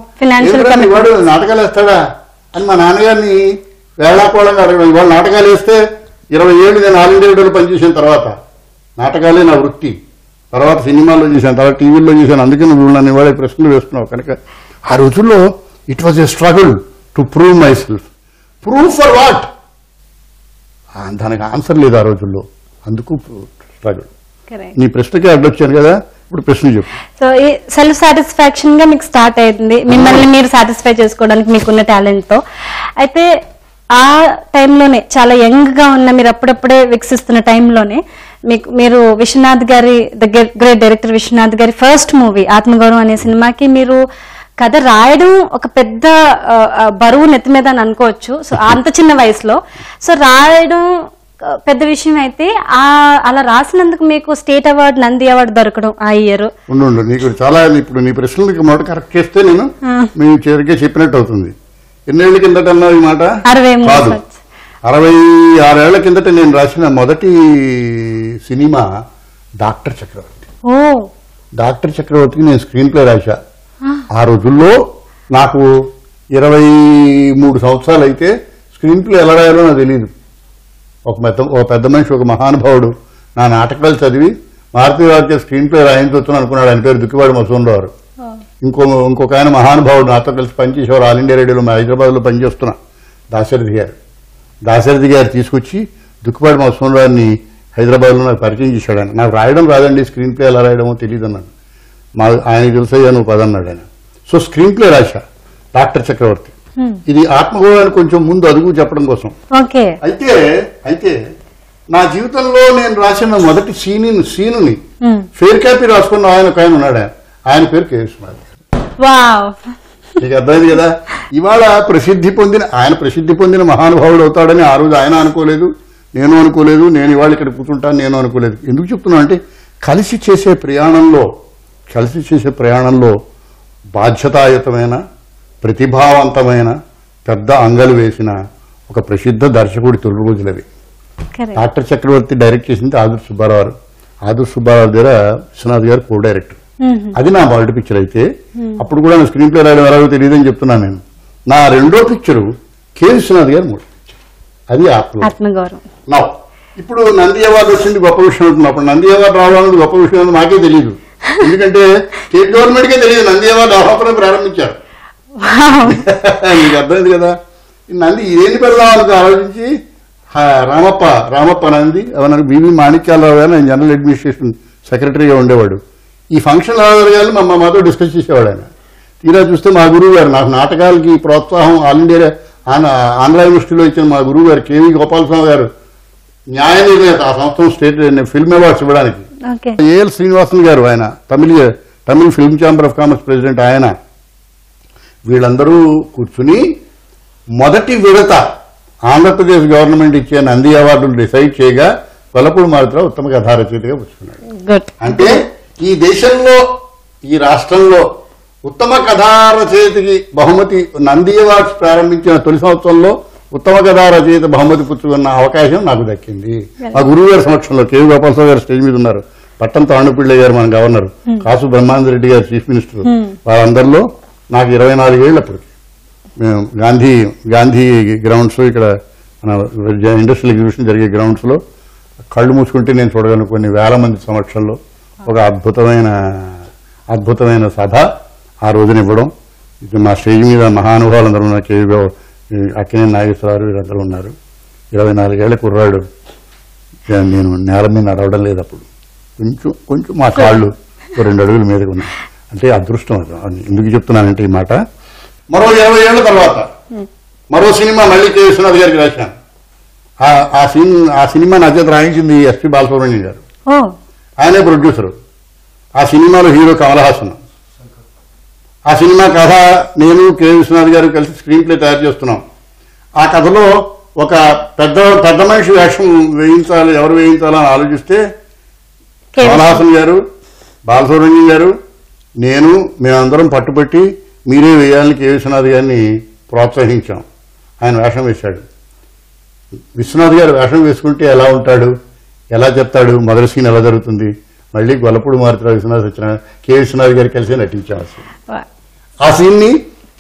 వాడు నాటకాలు వేస్తాడా అని మా నాన్నగారిని వేళాకోళంగా అడగడం. ఇవాళ నాటకాలు వేస్తే 20 ఏళ్ళు నేను ఆల్ ఇండియా రేడియోలో పనిచేసిన తర్వాత, నాటకాలే నా వృత్తి, తర్వాత సినిమాల్లో చేశాను, తర్వాత టీవీల్లో చేశాను, అందుకే నువ్వు నన్ను ఇవాళ ప్రశ్నలు వేస్తున్నావు. కనుక ఆ రోజుల్లో it was a struggle to prove my self. Prove for what, దానికి ఆన్సర్ లేదు ఆ రోజుల్లో, అందుకు స్ట్రగుల్. నీ ప్రశ్నకే అడ్డొచ్చాను కదా, ఇప్పుడు ప్రశ్న చెప్పు. సో ఈ సెల్ఫ్ సాటిస్ఫాక్షన్ గా మీకు స్టార్ట్ అయింది, మిమ్మల్ని మీరు సాటిస్ఫై చేసుకోవడానికి మీకున్న టాలెంట్ తో. అయితే ఆ టైంలోనే చాలా యంగ్ గా ఉన్న మీరు అప్పుడప్పుడే వికసిస్తున్న టైంలోనే మీరు విశ్వనాథ్ గారి గ్రేట్ డైరెక్టర్ విశ్వనాథ్ గారి ఫస్ట్ మూవీ ఆత్మగౌరవం అనే సినిమాకి మీరు కథ రాయడం ఒక పెద్ద బరువు నెత్తి మీద అని అనుకోవచ్చు. సో అంత చిన్న వయసులో సో రాయడం పెద్ద విషయం అయితే అలా రాసినందుకు మీకు స్టేట్ అవార్డు, నంది అవార్డు దొరకడం ఆ ఇయర్. నీకు చాలా ఇప్పుడు నీ ప్రశ్నలకి మొదట కరెక్ట్ చేస్తే నేను మేము చివరికే చెప్పినట్టు అవుతుంది. ఎన్నేళ్ల కిందట అన్నావు ఈ మాట? 66 ఏళ్ల కిందట నేను రాసిన మొదటి సినిమా డాక్టర్ చక్రవర్తి. డాక్టర్ చక్రవర్తికి నేను స్క్రీన్ ప్లే రాశా. ఆ రోజుల్లో నాకు 23 సంవత్సరాలు అయితే స్క్రీన్ ప్లే ఎలా రాయాలో నాకు తెలియదు. ఒక పెద్ద మనిషి, ఒక మహానుభావుడు నా నాటకాలు చదివి మారుతి వారికి స్క్రీన్ ప్లే రాయించవచ్చు అనుకున్నాడు. ఆయన పేరు దుక్కివాడు మసూన్ రావు. ఇంకొక ఆయన మహానుభావుడు నాతో కలిసి పనిచేసేవారు, ఆల్ ఇండియా రేడియోలో హైదరాబాద్ లో పనిచేస్తున్నా, దాశరథి గారు తీసుకొచ్చి దుక్కివాడు మసూన్ రావుని హైదరాబాద్ లో నాకు పరిచయం చేశాడు. ఆయన నాకు రాయడం రాదండి, స్క్రీన్ ప్లే ఎలా రాయడమో తెలియదు అన్నాడు. ఆయనకి తెలుసయ్యా నువ్వు పదన్నాడు ఆయన. సో స్క్రీన్ ప్లే రాశా డాక్టర్ చక్రవర్తి. ఇది ఆత్మగౌరవానికి కొంచెం ముందు అదుగు చెప్పడం కోసం. అయితే నా జీవితంలో నేను రాసిన మొదటి సీనుని ఫేర్ కాపీ రాసుకున్న ఆయన ఉన్నాడు, ఆయన పేరు కేఎస్మాధవ్. నీకు అర్థమైంది కదా. ఇవాళ ప్రసిద్ధి పొందిన మహానుభావుడు అవుతాడని ఆ రోజు ఆయన అనుకోలేదు, నేను అనుకోలేదు. నేను ఇవాళ ఇక్కడ కూర్చుంటాను నేను అనుకోలేదు. ఎందుకు చెప్తున్నా అంటే కలిసి చేసే ప్రయాణంలో బాధ్యతాయుతమైన, ప్రతిభావంతమైన, పెద్ద అంగలు వేసిన ఒక ప్రసిద్ధ దర్శకుడి తొలి రోజులవి. డాక్టర్ చక్రవర్తి డైరెక్ట్ చేసింది ఆదుర్తి సుబ్బారావు దగ్గర విశ్వనాథ్ గారు కో డైరెక్టర్. అది నా మొదటి పిక్చర్ అయితే అప్పుడు కూడా నా స్క్రీన్ ప్లే రాయడం ఎలాగో తెలియదని చెప్తున్నాను నేను. నా రెండో పిక్చరు కె విశ్వనాథ్ గారు మూడో పిక్చర్, అది ఆత్మగౌరవం. నా ఇప్పుడు నంది అవార్డు వచ్చింది గొప్ప విషయం అవుతుంది. అప్పుడు నంది అవార్డు రావడానికి గొప్ప విషయం నాకే తెలియదు, ఎందుకంటే స్టేట్ గవర్నమెంట్ కే తెలియదు నంది అవార్డు ఆహ్వానం ప్రారంభించారు. నీకు అర్థమైంది కదా. నంది ఇదేంటి పెడదామని ఆలోచించి రామప్ప నంది అవన్నీ బివి మాణిక్యాలరావు గారు ఆయన జనరల్ అడ్మినిస్ట్రేషన్ సెక్రటరీగా ఉండేవాడు. ఈ ఫంక్షన్ ఎలా జరగాలి మాతో డిస్కస్ చేసేవాడు ఆయన. తీరా చూస్తే మా గురువు గారు, నాకు నాటకాలకి ప్రోత్సాహం ఆల్ ఇండియా ఆంధ్ర యూనివర్సిటీలో ఇచ్చిన మా గురువు గారు కేవీ గోపాలస్వామి గారు న్యాయ నిర్ణేత, ఆ సంవత్సరం స్టేట్ ఫిల్మ్ అవార్డ్స్ ఇవ్వడానికి. ఏఎల్ శ్రీనివాసన్ గారు, ఆయన తమిళ film chamber of commerce president ఆయన. వీళ్ళందరూ కూర్చుని మొదటి విడత ఆంధ్రప్రదేశ్ గవర్నమెంట్ ఇచ్చే నంది అవార్డులు డిసైడ్ చేయగా వలపూడి మారుతిరావు ఉత్తమ కథా రచయితగా పుచ్చుకున్నాడు. అంటే ఈ దేశంలో, ఈ రాష్ట్రంలో ఉత్తమ కథా రచయితకి బహుమతి నంది అవార్డ్స్ ప్రారంభించిన తొలి సంవత్సరంలో ఉత్తమ కథా రచయిత బహుమతి పుచ్చుకున్న అవకాశం నాకు దక్కింది. మా గురువు గారి సమక్షంలో కేవీ గోపాలస్వామి గారు స్టేజ్ మీద ఉన్నారు, పట్టం తాండుపిళ్ళ గారు మన గవర్నర్, కాసు బ్రహ్మానంద రెడ్డి గారు చీఫ్ మినిస్టర్. వాళ్ళందరిలో నాకు 24 ఏళ్ళు అప్పటికి. మేము గాంధీ గ్రౌండ్స్, ఇక్కడ మన ఇండస్ట్రియల్ ఎగ్జిబిషన్ జరిగే గ్రౌండ్స్ లో కళ్ళు మూసుకుంటే నేను చూడగలను కొన్ని వేల మంది సమక్షంలో ఒక అద్భుతమైన సభ ఆ రోజున ఇవ్వడం. మా స్టేజ్ మీద మహానుభావులు అందరూ ఉన్నారు, అక్కినేని నాగేశ్వరరావు వీరందరూ ఉన్నారు. 24 ఏళ్ల కుర్రాడు. నేను నేల మీద నడవడం లేదు అప్పుడు, కొంచెం మా కాళ్ళు 2 అడుగుల మీదకి ఉన్నాయి. అంటే అదృష్టం. ఎందుకు చెప్తున్నానంటే ఈ మాట, మరో 20 ఏళ్ల తర్వాత మరో సినిమా మళ్ళీ కె విశ్వనాథ్ గారికి రాశాను. ఆ సినిమా నా చేత రాయించింది ఎస్పి బాలసుబ్రహ్మణ్యం గారు, ఆయనే ప్రొడ్యూసరు. ఆ సినిమాలో హీరో కమల్ హాసన్. ఆ సినిమా కథ నేను కె విశ్వనాథ్ గారు కలిసి స్క్రీన్ ప్లే తయారు చేస్తున్నాం. ఆ కథలో ఒక పెద్ద మనిషి వేషం వేయించాలి, ఎవరు వేయించాలని ఆలోచిస్తే కమల్ హాసన్ గారు, బాలసుబ్రహ్మణ్యం గారు, మేమందరం పట్టుబట్టి మీరే వేయాలని కె విశ్వనాథ్ గారిని ప్రోత్సహించాం. ఆయన వేషం వేశాడు. విశ్వనాథ్ గారు వేషం వేసుకుంటే ఎలా ఉంటాడు, ఎలా చెప్తాడు, మొదటి సీన్ ఎలా జరుగుతుంది, మళ్ళీ గొల్లపూడి మారుతున్నారు విశ్వనాథ్ సత్యనారాయణ, కె విశ్వనాథ్ గారు కలిసి నటించాం. ఆ సీన్ ని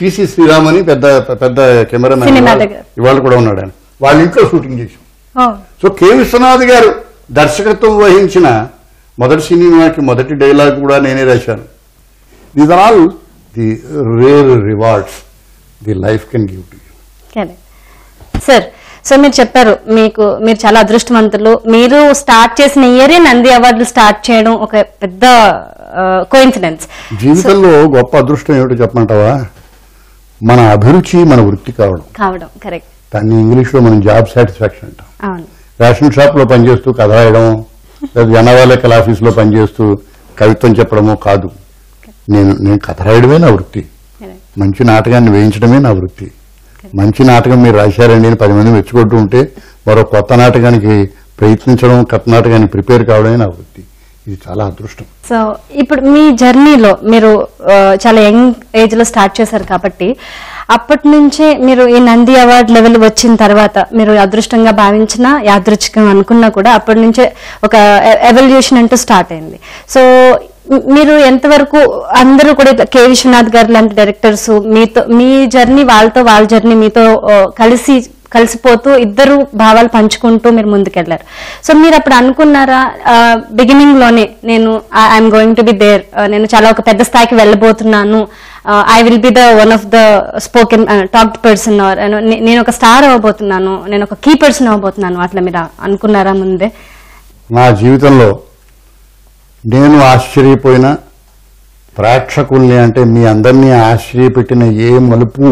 పిసి శ్రీరామ్ అని పెద్ద పెద్ద కెమెరామెన్ ఇవాళ కూడా ఉన్నాడు, ఆయన వాళ్ళ ఇంట్లో షూటింగ్ చేశాం. సో కె విశ్వనాథ్ గారు దర్శకత్వం వహించిన మొదటి సినిమాకి మొదటి డైలాగ్ కూడా నేనే రాశాను. These are all the rare rewards the life can give to you. Sir, so మీరు చెప్పారు మీరు చాలా అదృష్టవంతులు. మీరు స్టార్ట్ చేసిన ఇయరే నంది అవార్డులు స్టార్ట్ చేయడం ఒక పెద్ద కోఇన్సిడెన్స్. జీవితంలో గొప్ప అదృష్టం ఏమిటో చెప్పమంటావా? మన అభిరుచి మన వృత్తి కావడం. కరెక్ట్. దాన్ని ఇంగ్లీష్ లో మనం జాబ్ సాటిస్ఫాక్షన్ అంటాం. అవును. రేషన్ షాప్ లో పనిచేస్తూ కథ రాయడం, లేదా జనాభా ఆఫీస్ లో పనిచేస్తూ కవిత్వం చెప్పడమో కాదు. నేను కథ రాయడమే నా వృత్తి, మంచి నాటకాన్ని వేయించడమే నా వృత్తి. మంచి నాటకం మీరు రాశారండి అని 10 మంది మెచ్చుకుంటూ ఉంటే మరో కొత్త నాటకానికి ప్రయత్నించడం, కొత్త నాటకానికి ప్రిపేర్ కావడమే నా వృత్తి. ఇది చాలా అదృష్టం. సో ఇప్పుడు మీ జర్నీలో మీరు చాలా యంగ్ ఏజ్ లో స్టార్ట్ చేశారు కాబట్టి అప్పటి నుంచే మీరు ఈ నంది అవార్డ్ లెవెల్ వచ్చిన తర్వాత మీరు అదృష్టంగా భావించినా యాదృచ్ఛికం అనుకున్నా కూడా అప్పటి నుంచే ఒక ఎవల్యూషన్ అంటూ స్టార్ట్ అయింది. సో మీరు ఎంతవరకు అందరూ కూడా కె విశ్వనాథ్ గారు లాంటి డైరెక్టర్స్ మీతో మీ జర్నీ వాళ్ళ జర్నీ మీతో కలిసిపోతూ ఇద్దరు భావాలు పంచుకుంటూ మీరు ముందుకెళ్లారు. సో మీరు అప్పుడు అనుకున్నారా బిగినింగ్ లోనే నేను I'm going to be there, నేను చాలా ఒక పెద్ద స్థాయికి వెళ్ళబోతున్నాను, I will be the one of the spoken talked person, నేను ఒక స్టార్ అవ్వబోతున్నాను, నేను ఒక కీ పర్సన్ అవ్వబోతున్నాను, అట్లా మీరు అనుకున్నారా ముందే? నా జీవితంలో నేను ఆశ్చర్యపోయిన ప్రేక్షకుల్ని, అంటే మీ అందరినీ ఆశ్చర్యపెట్టిన ఏ మలుపు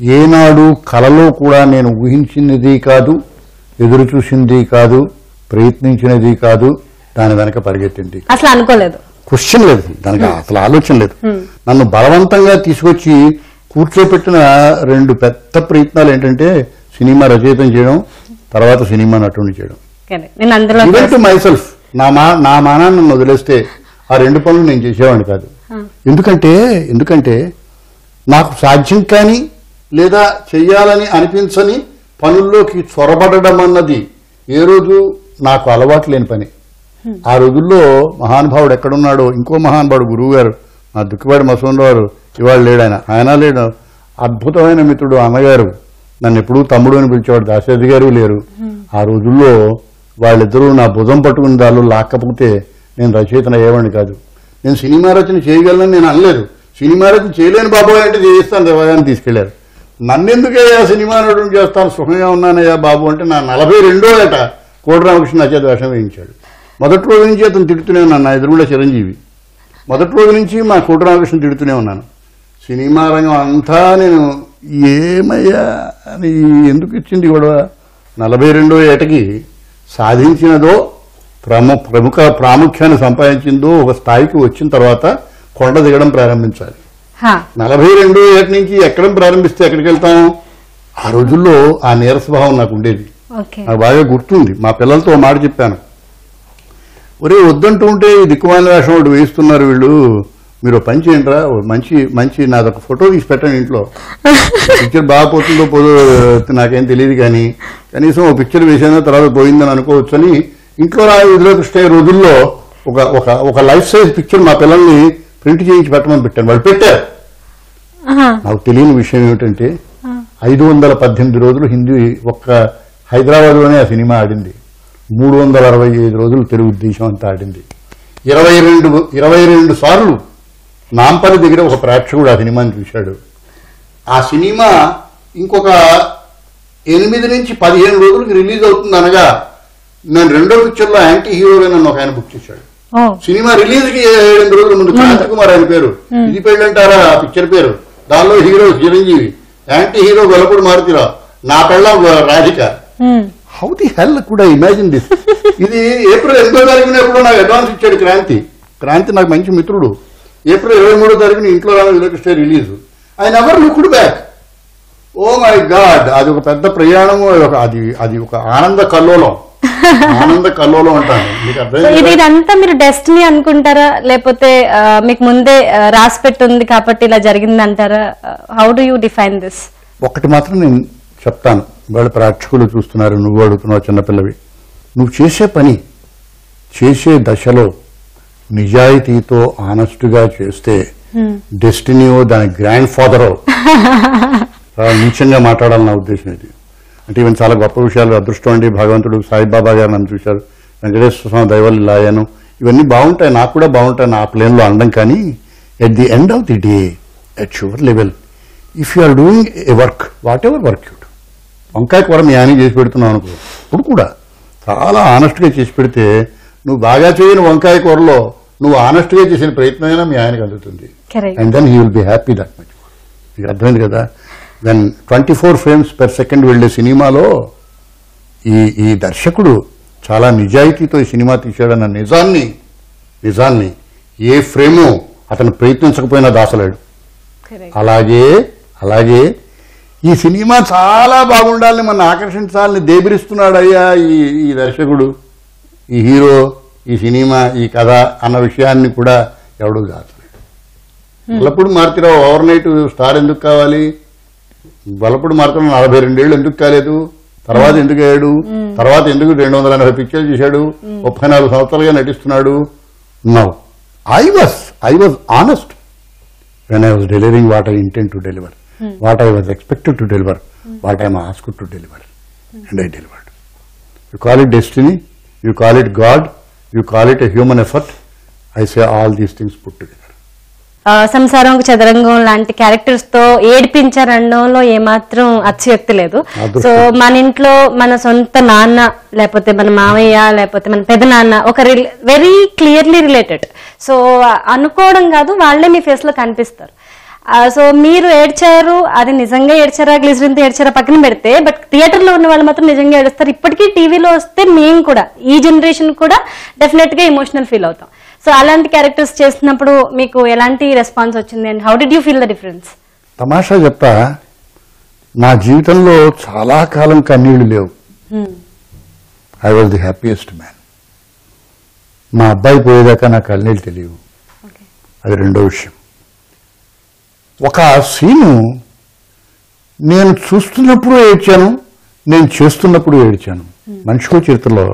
ఏనాడు కలలో కూడా నేను ఊహించినది కాదు, ఎదురు చూసింది కాదు, ప్రయత్నించినది కాదు, దాని వెనక పరిగెత్తింది అసలు అనుకోలేదు, క్వశ్చన్ లేదు, దానికి అసలు ఆలోచన లేదు. నన్ను బలవంతంగా తీసుకొచ్చి కూర్చోపెట్టిన 2 పెద్ద ప్రయత్నాలు ఏంటంటే సినిమా రచయితం చేయడం, తర్వాత సినిమా నటుని చేయడం. మైసెల్ఫ్ నా మానాన్ని నన్ను వదిలేస్తే ఆ 2 పనులు నేను చేసేవాడిని కాదు. ఎందుకంటే నాకు సాధ్యం కాని లేదా చెయ్యాలని అనిపించని పనుల్లోకి చొరబడడం అన్నది ఏ రోజు నాకు అలవాటు లేని పని. ఆ రోజుల్లో మహానుభావుడు ఎక్కడున్నాడో, ఇంకో మహానుభావుడు గురువు గారు నా దుక్కిపాటి మసూన్ గారు, ఇవాళ లేడు ఆయన లేడు, అద్భుతమైన మిత్రుడు అన్నగారు, నన్ను ఎప్పుడూ తమ్ముడు అని పిలిచేవాడు దాశరథి గారు లేరు. ఆ రోజుల్లో వాళ్ళిద్దరూ నా భుజం పట్టుకుని దాళ్ళు లాక్కపోతే నేను రచయితను అయ్యేవాడిని కాదు. నేను సినిమా రచన చేయగలను నేను అనలేదు, సినిమా రచన చేయలేని బాబోయ్ అంటే చేస్తాను దేవాన్ని తీసుకెళ్లారు. నన్నెందుకయ్యా సినిమా నటుని చేస్తాను, సుఖంగా ఉన్నానయ్యా బాబు అంటే నా 42వ ఏట కోటి రామకృష్ణ నా చేత వేషం వేయించాడు. మొదటి రోజు నుంచి అతను తిడుతూనే ఉన్నాను, నా ఎదురుగుండా చిరంజీవి. మొదటి రోజు నుంచి మా కోటి రామకృష్ణ తిడుతూనే ఉన్నాను. సినిమా రంగం అంతా నేను ఏమయ్యా అని ఎందుకు ఇచ్చింది గొడవ. 42వ ఏటకి సాధించినదో ప్రముఖ ప్రాముఖ్యాన్ని సంపాదించిందో ఒక స్థాయికి వచ్చిన తర్వాత కొండ దిగడం ప్రారంభించాలి. 42వ ఏట నుంచి ఎక్కడం ప్రారంభిస్తే ఎక్కడికి వెళ్తాం? ఆ రోజుల్లో ఆ నీరసభావం నాకు ఉండేది, నాకు బాగా గుర్తుంది. మా పిల్లలతో మాట చెప్పాను, ఒరే వద్దంటూ ఉంటే దిక్కుమాల వేషం ఒకటి వేయిస్తున్నారు వీళ్ళు, మీరు పని చేయండి రా, మంచి నాదొక ఫోటో తీసి పెట్టండి ఇంట్లో, పిక్చర్ బాగా పోతుందో పోదో నాకేం తెలియదు కానీ కనీసం ఒక పిక్చర్ వేసానో తర్వాత పోయిందని అనుకోవచ్చు అని ఇంట్లో విధుల కృష్ణ రోజుల్లో ఒక లైఫ్ సైజ్ పిక్చర్ మా పిల్లల్ని ప్రింట్ చేయించి పెట్టమని పెట్టాను. వాళ్ళు పెట్టారు. నాకు తెలియని విషయం ఏమిటంటే 518 రోజులు హిందీ ఒక్క హైదరాబాద్ లోనే ఆ సినిమా ఆడింది. 365 రోజులు తెలుగు దేశం అంతా ఆడింది. 22 సార్లు నాంపల్లి దగ్గర ఒక ప్రేక్షకుడు ఆ సినిమాని చూశాడు. ఆ సినిమా ఇంకొక 8 నుంచి 15 రోజులకి రిలీజ్ అవుతుంది అనగా నేను 2వ పిక్చర్ లో యాంటీ హీరోగా నన్ను ఒక ఆయన బుక్ చేశాడు. సినిమా రిలీజ్ కి 7 రోజుల ముందు క్రాంతి కుమార్ ఆయన పేరు, ఇది పెళ్ళంటారా ఆ పిక్చర్ పేరు, దానిలో hero Chiranjeevi, anti hero Gollapudi Maruthi Rao, నా పెళ్ళం Radhika. How the hell could I imagine this? ఇది ఏప్రిల్ 8వ తారీఖున ఎప్పుడో నాకు అడ్వాన్స్ ఇచ్చాడు క్రాంతి నాకు మంచి మిత్రుడు. ఏప్రిల్ 23వ తారీఖున ఇంట్లో Ramakrishna release. I never looked back. Oh my God, అది ఒక పెద్ద ప్రయాణము, అది ఒక ఆనంద కల్లోలం అంటాను. ఇదంతా మీరు డెస్టినీ అనుకుంటారా, లేకపోతే మీకు ముందే రాసి పెట్టుంది కాబట్టి ఇలా జరిగింది అంటారా? How do you define this? ఒకటి మాత్రం నేను చెప్తాను, వాళ్ళ ప్రేక్షకులు చూస్తున్నారు, నువ్వు అడుగుతున్నావు చిన్నపిల్లవి. నువ్వు చేసే పని చేసే దశలో నిజాయితీతో ఆనెస్ట్గా చేస్తే డెస్టినీయో దాని గ్రాండ్ ఫాదరో చాలా నీచంగా మాట్లాడాలని నా ఉద్దేశం ఇది. అంటే ఈవెన్ చాలా గొప్ప విషయాలు, అదృష్టం అండి భగవంతుడు సాయిబాబా గారు నన్ను చూశారు, వెంకటేశ్వర స్వామి దయవల్ల ఇలా అయ్యాను, ఇవన్నీ బాగుంటాయి, నాకు కూడా బాగుంటాయి నా ప్లేన్లో అనడం. కానీ at the end of the day at your level if you are doing a work, whatever work you, వంకాయ కూర మీ ఆయన చేసి పెడుతున్నావు అనుకో, ఇప్పుడు కూడా చాలా ఆనెస్ట్గా చేసి పెడితే నువ్వు బాగా చేయని వంకాయ కూరలో నువ్వు ఆనెస్ట్గా చేసిన ప్రయత్నమైనా మీ ఆయనకు అందుతుంది. And then he will be happy that much. మీకు అర్థమైంది కదా? దెన్ 24 frames per second వెళ్లే సినిమాలో ఈ దర్శకుడు చాలా నిజాయితీతో ఈ సినిమా తీశాడన్న నిజాన్ని ఏ ఫ్రేమో అతను ప్రయత్నించకపోయినా దాసలేడు. అలాగే ఈ సినిమా చాలా బాగుండాలని మన ఆకర్షించాలని దేబిరిస్తున్నాడు అయ్యా ఈ దర్శకుడు, ఈ హీరో, ఈ సినిమా, ఈ కథ అన్న విషయాన్ని కూడా ఎవడూ దాచలేడు. వలపుడు మారుతిరావు ఓవర్ నైట్ స్టార్ ఎందుకు కావాలి? వలపుడు మారుతిరావు 42 ఏళ్ళు ఎందుకు కాలేదు? తర్వాత ఎందుకు అయ్యాడు? తర్వాత ఎందుకు 280 పిక్చర్లు చేశాడు? 34 సంవత్సరాలుగా నటిస్తున్నాడు. Now I was honest when I was delivering what I intend to deliver, what I was expected to deliver, what I am asked to deliver, and I delivered. You call it destiny, you call it God, you call it a human effort. I say all these things put together. సంసారం చదరంగం లాంటి characters తో ఏడిపించారనడంలో ఏమాత్రం అతిశయోక్తి లేదు. So మన ఇంట్లో మన సొంత నాన్న లేకపోతే మన మామయ్య లేకపోతే మన పెద్ద నాన్న ఒక వెరీ క్లియర్లీ రిలేటెడ్. సో అనుకోవడం కాదు, వాళ్ళే మీ ఫేస్ లో కనిపిస్తారు. సో మీరు ఏడ్చారు, అది నిజంగా ఏడ్చారా గ్లిజరిన్తో ఏడ్చారా పక్కన పెడితే, బట్ థియేటర్ లో ఉన్న వాళ్ళు మాత్రం నిజంగా ఏడుస్తారు. ఇప్పటికీ టీవీలో వస్తే మేము కూడా ఈ జనరేషన్ కూడా డెఫినెట్ గా ఎమోషనల్ ఫీల్ అవుతాం. సో అలాంటి క్యారెక్టర్స్ చేసినప్పుడు మీకు ఎలాంటి రెస్పాన్స్ వచ్చింది and how did you feel the difference? తమాషా చెప్తా, నా జీవితంలో చాలా కాలం కన్నీళ్లు లేవు. I was the happiest man. మా అబ్బాయి పోయేదాకా నా కన్నీళ్ళు తెలియవు. అది రెండో విషయం. ఒక సీను నేను చూస్తున్నప్పుడు ఏడ్చాను, నేను చేస్తున్నప్పుడు ఏడ్చాను. మనిషికో చరిత్రలో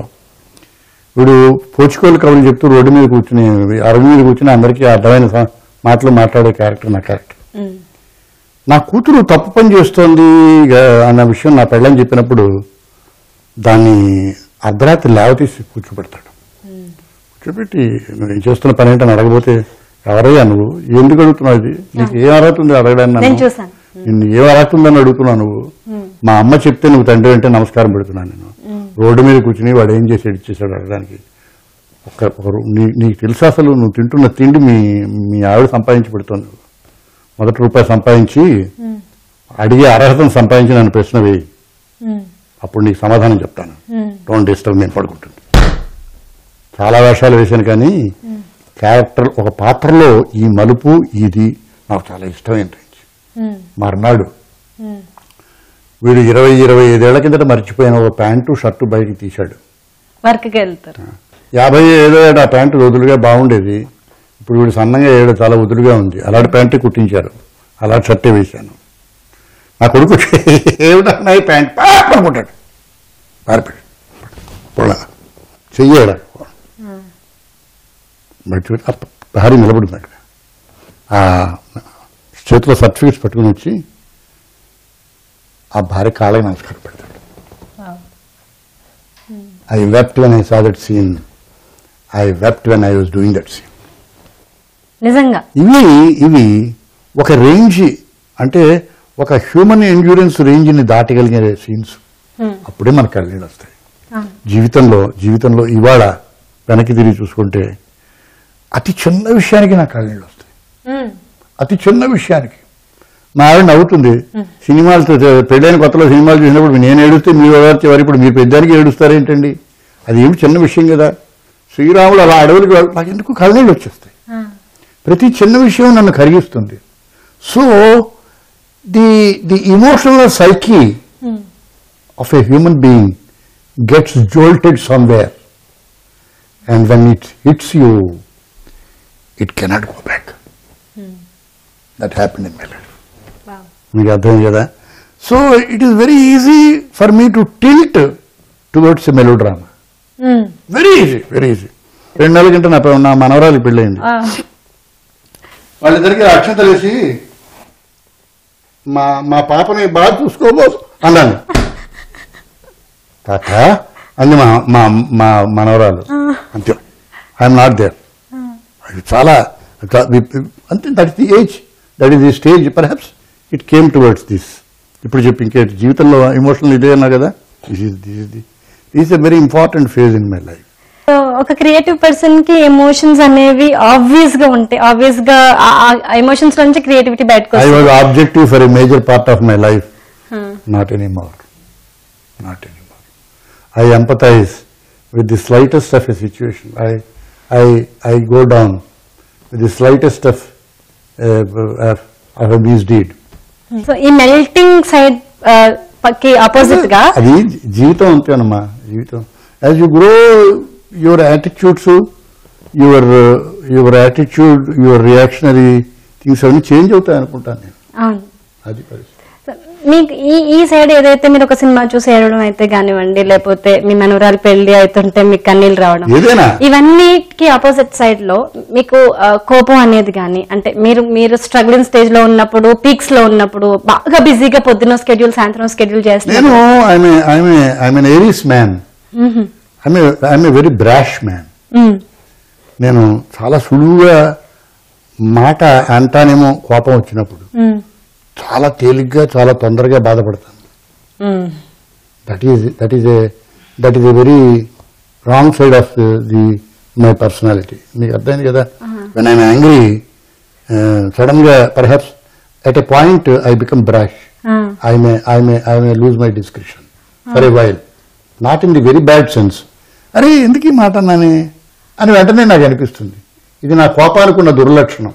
వీడు పోచుకోలు కవులు చెప్తూ రోడ్డు మీద కూర్చుని అరుగు మీద కూర్చుని అందరికీ అర్థమైన మాటలు మాట్లాడే క్యారెక్టర్ నా క్యారెక్టర్. నా కూతురు తప్పు పని చేస్తోంది అన్న విషయం నా పెళ్ళని చెప్పినప్పుడు దాన్ని అర్ధరాత్రి లేవతీసి కూర్చోబెడతాడు. కూర్చోబెట్టి నువ్వు ఏం చేస్తున్న పని ఏంటని అడగబోతే, ఎవరయ్యా నువ్వు, ఎందుకు అడుగుతున్నావు, ఇది నీకు ఏం అర్హత ఉంది అడగడానికి, నిన్ను ఏం అర్హత ఉందని అడుగుతున్నావు నువ్వు, మా అమ్మ చెప్తే నువ్వు తండ్రి అంటే నమస్కారం పెడుతున్నాను నేను. రోడ్డు మీద కూర్చుని వాడు ఏం చేసి ఇచ్చేసాడు అడగడానికి. నీకు తెలుసు అసలు నువ్వు తింటున్న తిండి మీ ఆవిడ సంపాదించి పెడుతుంది. మొదటి రూపాయి సంపాదించి అడిగే అర్హతను సంపాదించి నన్ను ప్రశ్న వేయి, అప్పుడు నీకు సమాధానం చెప్తాను. డోంట్ డిస్టర్బ్, నేను పడుకుంటుంది. చాలా వేషాలు వేశాను కానీ క్యారెక్టర్ ఒక పాత్రలో ఈ మలుపు ఇది నాకు చాలా ఇష్టమైన. మర్నాడు వీడు 20-25 ఏళ్ల కిందట మర్చిపోయిన ఒక ప్యాంటు షర్టు బయటికి తీశాడు. వర్క్కి వెళ్తారు. 50 ఏదో ఆ ప్యాంటు వదులుగా బాగుండేది, ఇప్పుడు వీడు సన్నంగా ఏడు చాలా వదులుగా ఉంది. అలాంటి ప్యాంటే కుట్టించారు, అలాంటి షర్టే వేశాను. నా కొడుకు ఏమిటా ప్యాంట్ పడుకుంటాడు, పారిపోయాడు, చెయ్యాడు మర్చిపోయి భారీ నిలబడింది అక్కడ. ఆ చేతిలో సర్టిఫికెట్స్ పట్టుకుని వచ్చి ఆ భార్య కాళ్ళకి నమస్కారం పెడతాడు. I wept when I saw that scene, I wept when I was doing that scene. నిజంగా ఇవి ఒక రేంజ్, అంటే ఒక హ్యూమన్ ఎండ్యూరెన్స్ రేంజ్ ని దాటగలిగే సీన్స్. అప్పుడే మనకు కళ్ళనీళ్ళు వస్తాయి. జీవితంలో ఇవాళ వెనక్కి తిరిగి చూసుకుంటే అతి చిన్న విషయానికి నాకు కళ్ళనీళ్ళు వస్తాయి. అతి చిన్న విషయానికి మా ఆవిడ నవ్వుతుంది. సినిమాలు పెళ్ళైన కొత్తలో సినిమాలు చూసినప్పుడు నేను ఏడుస్తే మీరు ఎవరు, ఇప్పుడు మీరు పెద్దానికి ఏడుస్తారేంటండి, అది ఏమి చిన్న విషయం కదా. శ్రీరాములు అలా అడవులకు నాకు ఎందుకు కళ్ళనీళ్ళు వచ్చేస్తాయి. ప్రతి చిన్న విషయం నన్ను కరిగిస్తుంది. So the emotional psyche of a human being gets jolted somewhere, and when it hits you it cannot go back. That happened in my life. మీకు అర్థం కదా? So it is very easy for me to tilt towards a melodrama. Very easy, very easy. 2 నెలల గంట నా మనవరాలు పెళ్ళయింది. వాళ్ళిద్దరికి అక్షంతలు వేసి మా పాపని బాగా చూసుకోబోదు అన్నాను. తాత అంది మా మనవరాలు. అంతే, ఐఎమ్ నాట్ దేర్. చాలా అంతే. That is the age, that is the stage. Perhaps it came towards this. ఇప్పుడు చెప్పి ఇంకే జీవితంలో ఎమోషనల్ ఇదే అన్నా కదా. This a very important phase in my life. ఒక క్రియేటివ్ పర్సన్ కి ఎమోషన్స్ అనేవి ఆబ్వియస్ గా ఉంటాయి. ఆబ్వియస్ గా ఎమోషన్స్ నుంచి క్రియేటివిటీ బయటకు I was objective for a major part of my life. Not anymore. I empathize with the slightest of a situation. I go down with the slightest of a misdeed. So ఈ melting side కి opposite గా అది జీవితం అంతేనమ్మా. జీవితం as you grow your attitudes, your attitude, your reactionary things అవన్నీ change అవుతాయి అనుకుంటాను నేను. అవును. అది పరిస్థితి. మీకు ఈ సైడ్ ఏదైతే మీరు ఒక సినిమా చూసి ఏడవడం అయితే కానివ్వండి, లేకపోతే మీ మనవరాలు పెళ్లి అవుతుంటే మీకు కన్నీళ్ళు రావడం, ఇవన్నీకి ఆపోజిట్ సైడ్ లో మీకు కోపం అనేది కానీ, అంటే మీరు స్ట్రగ్లింగ్ స్టేజ్ లో ఉన్నప్పుడు, పీక్స్ లో ఉన్నప్పుడు, బాగా బిజీగా పొద్దున స్కెడ్యూల్ సాయంత్రం స్కెడ్యూల్ చేస్తాను. నేను Aries man, I'm a very బ్రాష్ man. నేను చాలా సులువుగా మాట అంటానేమో కోపం వచ్చినప్పుడు. చాలా తేలిగ్గా, చాలా తొందరగా బాధపడతాను. That is a very wrong side of my personality. మీకు అర్థమైంది కదా. వెన్ ఐఎమ్ యాంగ్రీ, సడన్ గా perhaps at a point I become brash. I may lose my description for a while, not in the very bad sense. అరే ఎందుకు ఈ మాట అన్నానే అని వెంటనే నాకు అనిపిస్తుంది. ఇది నా కోపానికి ఉన్న దుర్లక్షణం.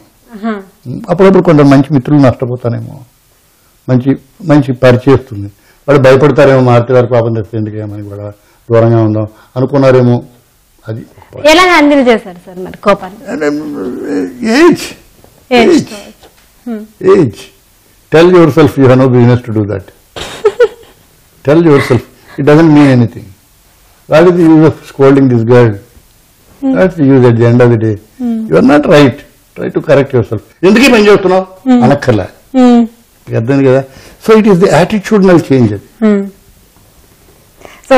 అప్పుడప్పుడు కొందరు మంచి మిత్రులు నష్టపోతానేమో, మంచి పరిచయిస్తుంది. వాళ్ళు భయపడతారేమో, మారుతి గారు పాపం తెస్తే ఎందుకేమని కూడా దూరంగా ఉందాం అనుకున్నారేమో. అది ఎలా హ్యాండిల్ చేశారు సార్ మరి కోపాన్ని? Age. Tell yourself you have no business to do that. Tell yourself it doesn't mean anything. What is the use of scolding this girl? That's the use at the end of the day. You are not right. Try to correct yourself. ఎందుకు పని చేస్తున్నావు అనక్కర్లే. అర్థం కదా. So it is the attitudinal change. అది. సో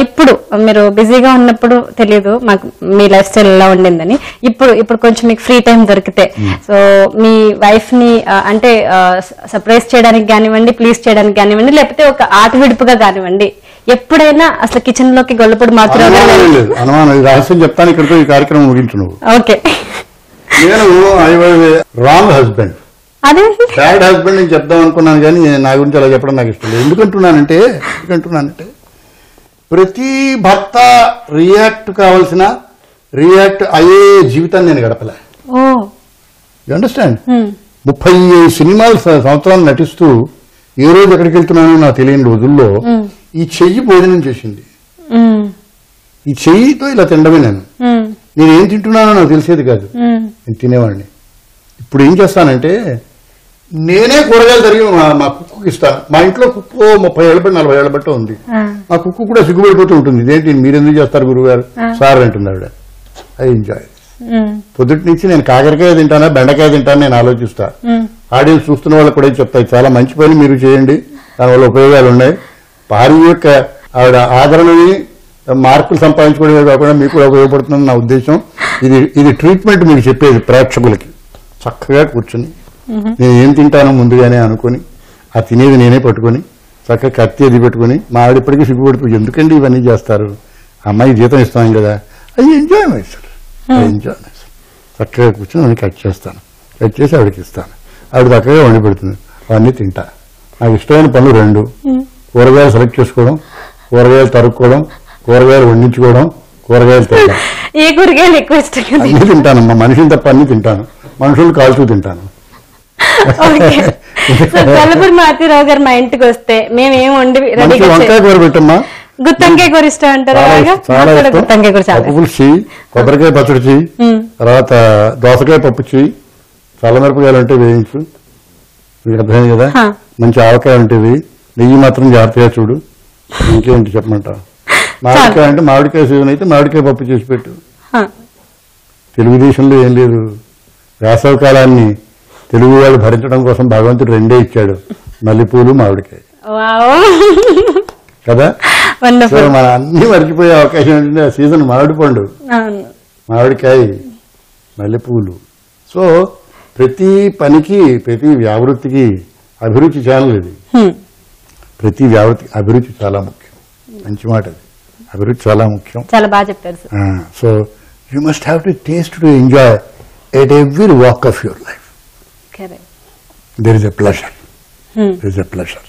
ఇప్పుడు మీరు బిజీగా ఉన్నప్పుడు తెలియదు మాకు మీ లైఫ్ స్టైల్ ఎలా ఉండిందని. ఇప్పుడు కొంచెం మీకు ఫ్రీ టైం దొరికితే, సో మీ వైఫ్ ని అంటే సర్ప్రైజ్ చేయడానికి కానివ్వండి, ప్లీజ్ చేయడానికి కానివ్వండి, లేకపోతే ఒక ఆట విడుపుగా కానివ్వండి, ఎప్పుడైనా అసలు కిచెన్ లోకి గొల్లపొడి మాత్రం అనుమానం. రహస్యం చెప్తాను ఇక్కడితో ఈ కార్యక్రమం ముగించు నువ్వు. ఓకే. నేను I was wrong husband, bad husband అని చెప్దాం అనుకున్నాను, కానీ నా గురించి అలా చెప్పడం నాకు ఇష్టం లేదు. ఎందుకంటున్నానంటే ప్రతి భర్త రియాక్ట్ కావాల్సిన రియాక్ట్ అయ్యే జీవితాన్ని నేను గడపలే. You understand? 30 సినిమాలు సంవత్సరాలు నటిస్తూ ఏ రోజు ఎక్కడికి వెళ్తున్నానో నాకు తెలియని రోజుల్లో ఈ చెయ్యి భోజనం చేసింది. ఈ చెయ్యితో ఇలా తినడమే. నేనేం తింటున్నానో నాకు తెలిసేది కాదు, నేను తినేవాడిని. ఇప్పుడు ఏం చేస్తానంటే నేనే కూరగాయలు తరిగి మా కుక్కుకి ఇస్తాను. మా ఇంట్లో కుక్కు 30 ఏళ్ళ బట్టి 40 ఏళ్ళ బట్టి ఉంది. మా కుక్కు కూడా సిగ్గుపడిపోతూ ఉంటుంది. ఇదేంటి మీరెందుకు చేస్తారు గురువుగారు సార్ అంటుంది ఆవిడ. I enjoy. పొద్దుటి నుంచి నేను కాకరకాయ తింటానా బెండకాయ తింటాను నేను ఆలోచిస్తా. ఆడియన్స్ చూస్తున్న వాళ్ళకి కూడా చెప్తాయి, చాలా మంచి పని మీరు చేయండి, దానివల్ల ఉపయోగాలు ఉన్నాయి. భార్య యొక్క ఆవిడ ఆదరణని మార్కులు సంపాదించుకోవడమే కాకుండా మీకు కూడా ఉపయోగపడుతుందని నా ఉద్దేశం. ఇది ట్రీట్మెంట్ మీకు చెప్పేది ప్రేక్షకులకి. చక్కగా కూర్చొని నేను ఏం తింటానో ముందుగానే అనుకుని ఆ తినేది నేనే పట్టుకొని చక్కగా కత్తి అది పెట్టుకుని, మా ఆవిడ ఇప్పటికీ సిగ్గుపడిపోయి ఎందుకండి ఇవన్నీ చేస్తారు, అమ్మాయి జీతం ఇస్తాం కదా, అది ఎంజాయ్ చేస్తారు. చక్కగా కూర్చొని కట్ చేస్తాను, కట్ చేసి ఆవిడకి ఇస్తాను. ఆవిడ చక్కగా వండి పెడుతుంది, అవన్నీ తింటా. నాకు ఇష్టమైన పనులు 2: కూరగాయలు సెలెక్ట్ చేసుకోవడం, కూరగాయలు తరుక్కోవడం, కూరగాయలు వండించుకోవడం, కూరగాయలు తింటాను. ఏ కూరగాయలు ఎక్కువ ఇష్టం? అన్ని తింటానమ్మా, మనిషిని తప్ప అన్ని తింటాను. మనుషులు కాల్చూ తింటాను. గొల్లపూడి మారుతిరావు గారు మా ఇంటికి వస్తే మేమేం వండి వంకాయ కూర పెట్టమ్మా, గుత్తంకాయ కూర ఇష్టం అంటారా? గుత్తంకాయ కూర చాలా, పులుసు, కొబ్బరికాయ పచ్చడి చెయ్యి, తర్వాత దోసకాయ పప్పు చెయ్యి, చల్లమిరపకాయలు అంటే వేయించు. మీకు అర్థమైంది కదా. మంచి ఆవకాయ ఉంటుంది, నెయ్యి మాత్రం జాగ్రత్తగా చూడు. ఇంకేంటి చెప్పమంటావు? మామిడికాయ అంటే మామిడికాయ సీజన్ అయితే మామిడికాయ పప్పు చేసి పెట్టు. తెలుగుదేశంలో ఏం లేదు, వేసవి కాలాన్ని తెలుగు వాళ్ళు భరించడం కోసం భగవంతుడు రెండే ఇచ్చాడు, మల్లెపూలు మామిడికాయ కదా. సో మన అన్ని మర్చిపోయే అవకాశం ఏంటంటే ఆ సీజన్ మామిడి పండు, మామిడికాయ, మల్లెపూలు. సో ప్రతి పనికి, ప్రతి వ్యావృత్తికి అభిరుచి ఛానల్ ఇది. ప్రతి వ్యావృత్తికి అభిరుచి చాలా ముఖ్యం. మంచి మాట అది, అభిరుచి చాలా ముఖ్యం. చాలా బాగా చెప్పారు sir. So you must have to taste to enjoy at every walk of your life. There is a pleasure. There is a pleasure.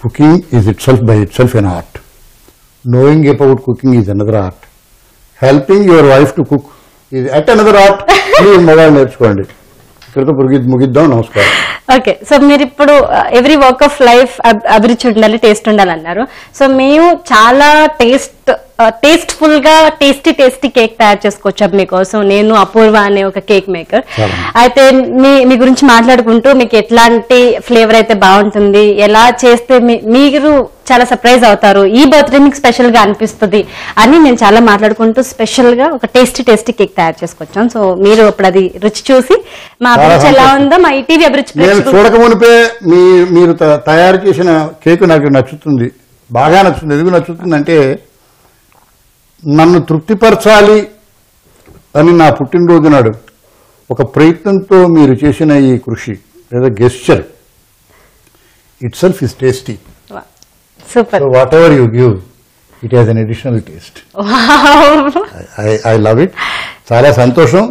Cooking is itself by itself an art. Knowing about cooking is another art. Helping your wife to cook is at another art. Please మొదలు నేర్చుకోండి. ఇక్కడితో ముగిద్దాం. నమస్కారం. Okay, so మీరు ఇప్పుడు every work of life అభిరుచి ఉండాలి, taste ఉండాలి అన్నారు. సో మేము చాలా టేస్ట్ఫుల్ గా టేస్టీ కేక్ తయారు చేసుకోవచ్చు మీకోసం. నేను అపూర్వ అనే ఒక కేక్ మేకర్. అయితే మీ గురించి మాట్లాడుకుంటూ మీకు ఎట్లాంటి ఫ్లేవర్ అయితే బాగుంటుంది, ఎలా చేస్తే మీరు చాలా సర్ప్రైజ్ అవుతారు, ఈ బర్త్డే మీకు స్పెషల్ గా అనిపిస్తుంది అని నేను చాలా మాట్లాడుకుంటూ స్పెషల్ గా ఒక టేస్టీ కేక్ తయారు చేసుకొచ్చాం. సో మీరు ఇప్పుడు అది రుచి చూసి మా అభిరుచి ఎలా ఉందో మా ఈటీవీ అభిరుచి చూడకమునిపే మీరు తయారు చేసిన కేక్ నాకు నచ్చుతుంది, బాగా నచ్చుతుంది. ఎందుకు నచ్చుతుంది అంటే నన్ను తృప్తిపరచాలి అని నా పుట్టినరోజు నాడు ఒక ప్రయత్నంతో మీరు చేసిన ఈ కృషి లేదా gesture it self is tasty. Super. What ever you give it has an additional taste. I love it. చాలా సంతోషం.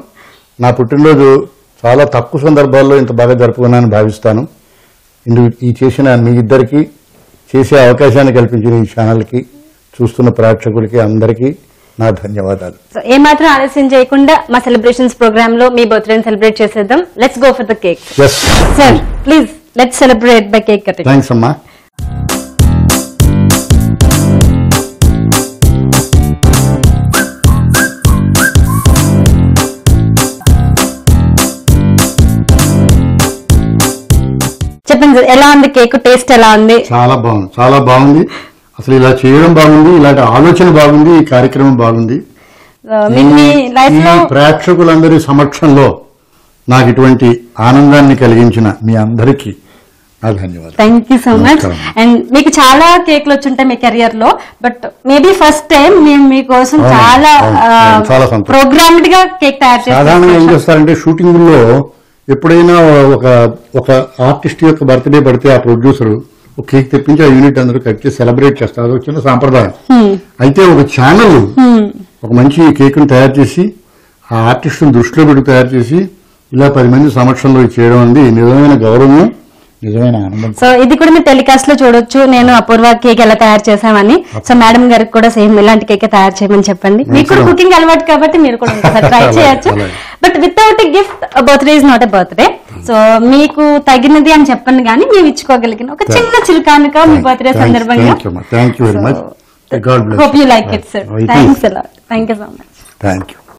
నా పుట్టినరోజు చాలా తక్కువ సందర్భాల్లో ఇంత బాగా జరుపుకున్నానని భావిస్తాను. ఈ చేసిన మీ ఇద్దరికి, చేసే అవకాశాన్ని కల్పించిన ఈ ఛానల్కి, చూస్తున్న ప్రేక్షకులకి అందరికీ నా ధన్యవాదాలు. ఏమాత్రం ఆలస్యం చేయకుండా మా సెలబ్రేషన్స్ ప్రోగ్రామ్ లో మీ బర్త్డే సెలబ్రేట్ చేసేద్దాం. Let's go for the cake. Sir please let's celebrate by cake cutting. Thanks అమ్మా. చెప్పండి సార్, ఎలా ఉంది కేక్? టేస్ట్ ఎలా ఉంది? చాలా బాగుంది, చాలా బాగుంది. అసలు ఇలా చేయడం బాగుంది, ఇలాంటి ఆలోచన బాగుంది, ఈ కార్యక్రమం బాగుంది. ప్రేక్షకులందరి సమక్షంలో నాకు ఇటువంటి ఆనందాన్ని కలిగించిన మీ అందరికీ నా ధన్యవాదాలు. Thank you so much. And మీకు చాలా కేక్లు వచ్చుంటాయి మీ కెరియర్ లో, బట్ మేబీ ఫస్ట్ టైం మేము మీకోసం చాలా ప్రోగ్రామ్డ్ గా కేక్ తయారు చేస్తాం. సాధారణంగా ఏం చేస్తారంటే షూటింగ్ లో ఎప్పుడైనా ఒక ఆర్టిస్ట్ యొక్క బర్త్డే పడితే ఆ ప్రొడ్యూసర్ ఒక కేక్ తెప్పించి ఆ యూనిట్ అందరూ కట్ చేసి సెలబ్రేట్ చేస్తారు. అది చిన్న సాంప్రదాయం. అయితే ఒక ఛానల్ ఒక మంచి కేక్ ను తయారు చేసి ఆ ఆర్టిస్ట్ ను దృష్టిలో పెట్టి తయారు చేసి ఇలా 10 మంది సమక్షంలో చేయడం అనేది నిజమైన గౌరవం, నిజమైన ఆనందం. సో ఇది కూడా మీరు టెలికాస్ట్ లో చూడొచ్చు, నేను అపూర్వ కేక్ ఎలా తయారు చేశామని. సో మేడం గారికి కూడా సేమ్ ఇలాంటి కేక్ తయారు చేయమని చెప్పండి. మీకు కూడా కుకింగ్ అలవాటు కాబట్టి మీరు కూడా ట్రై చేయొచ్చు. But without gift birthday is not a birthday. So మీకు తగినది అని చెప్పండి కానీ మేము ఇచ్చుకోగలిగిన ఒక చిన్న చిలుకానుక మీ బర్త్డే సందర్భంగా. Thank you very much. Hope you like it, sir. Thanks a lot. Thank you so much. Thank you.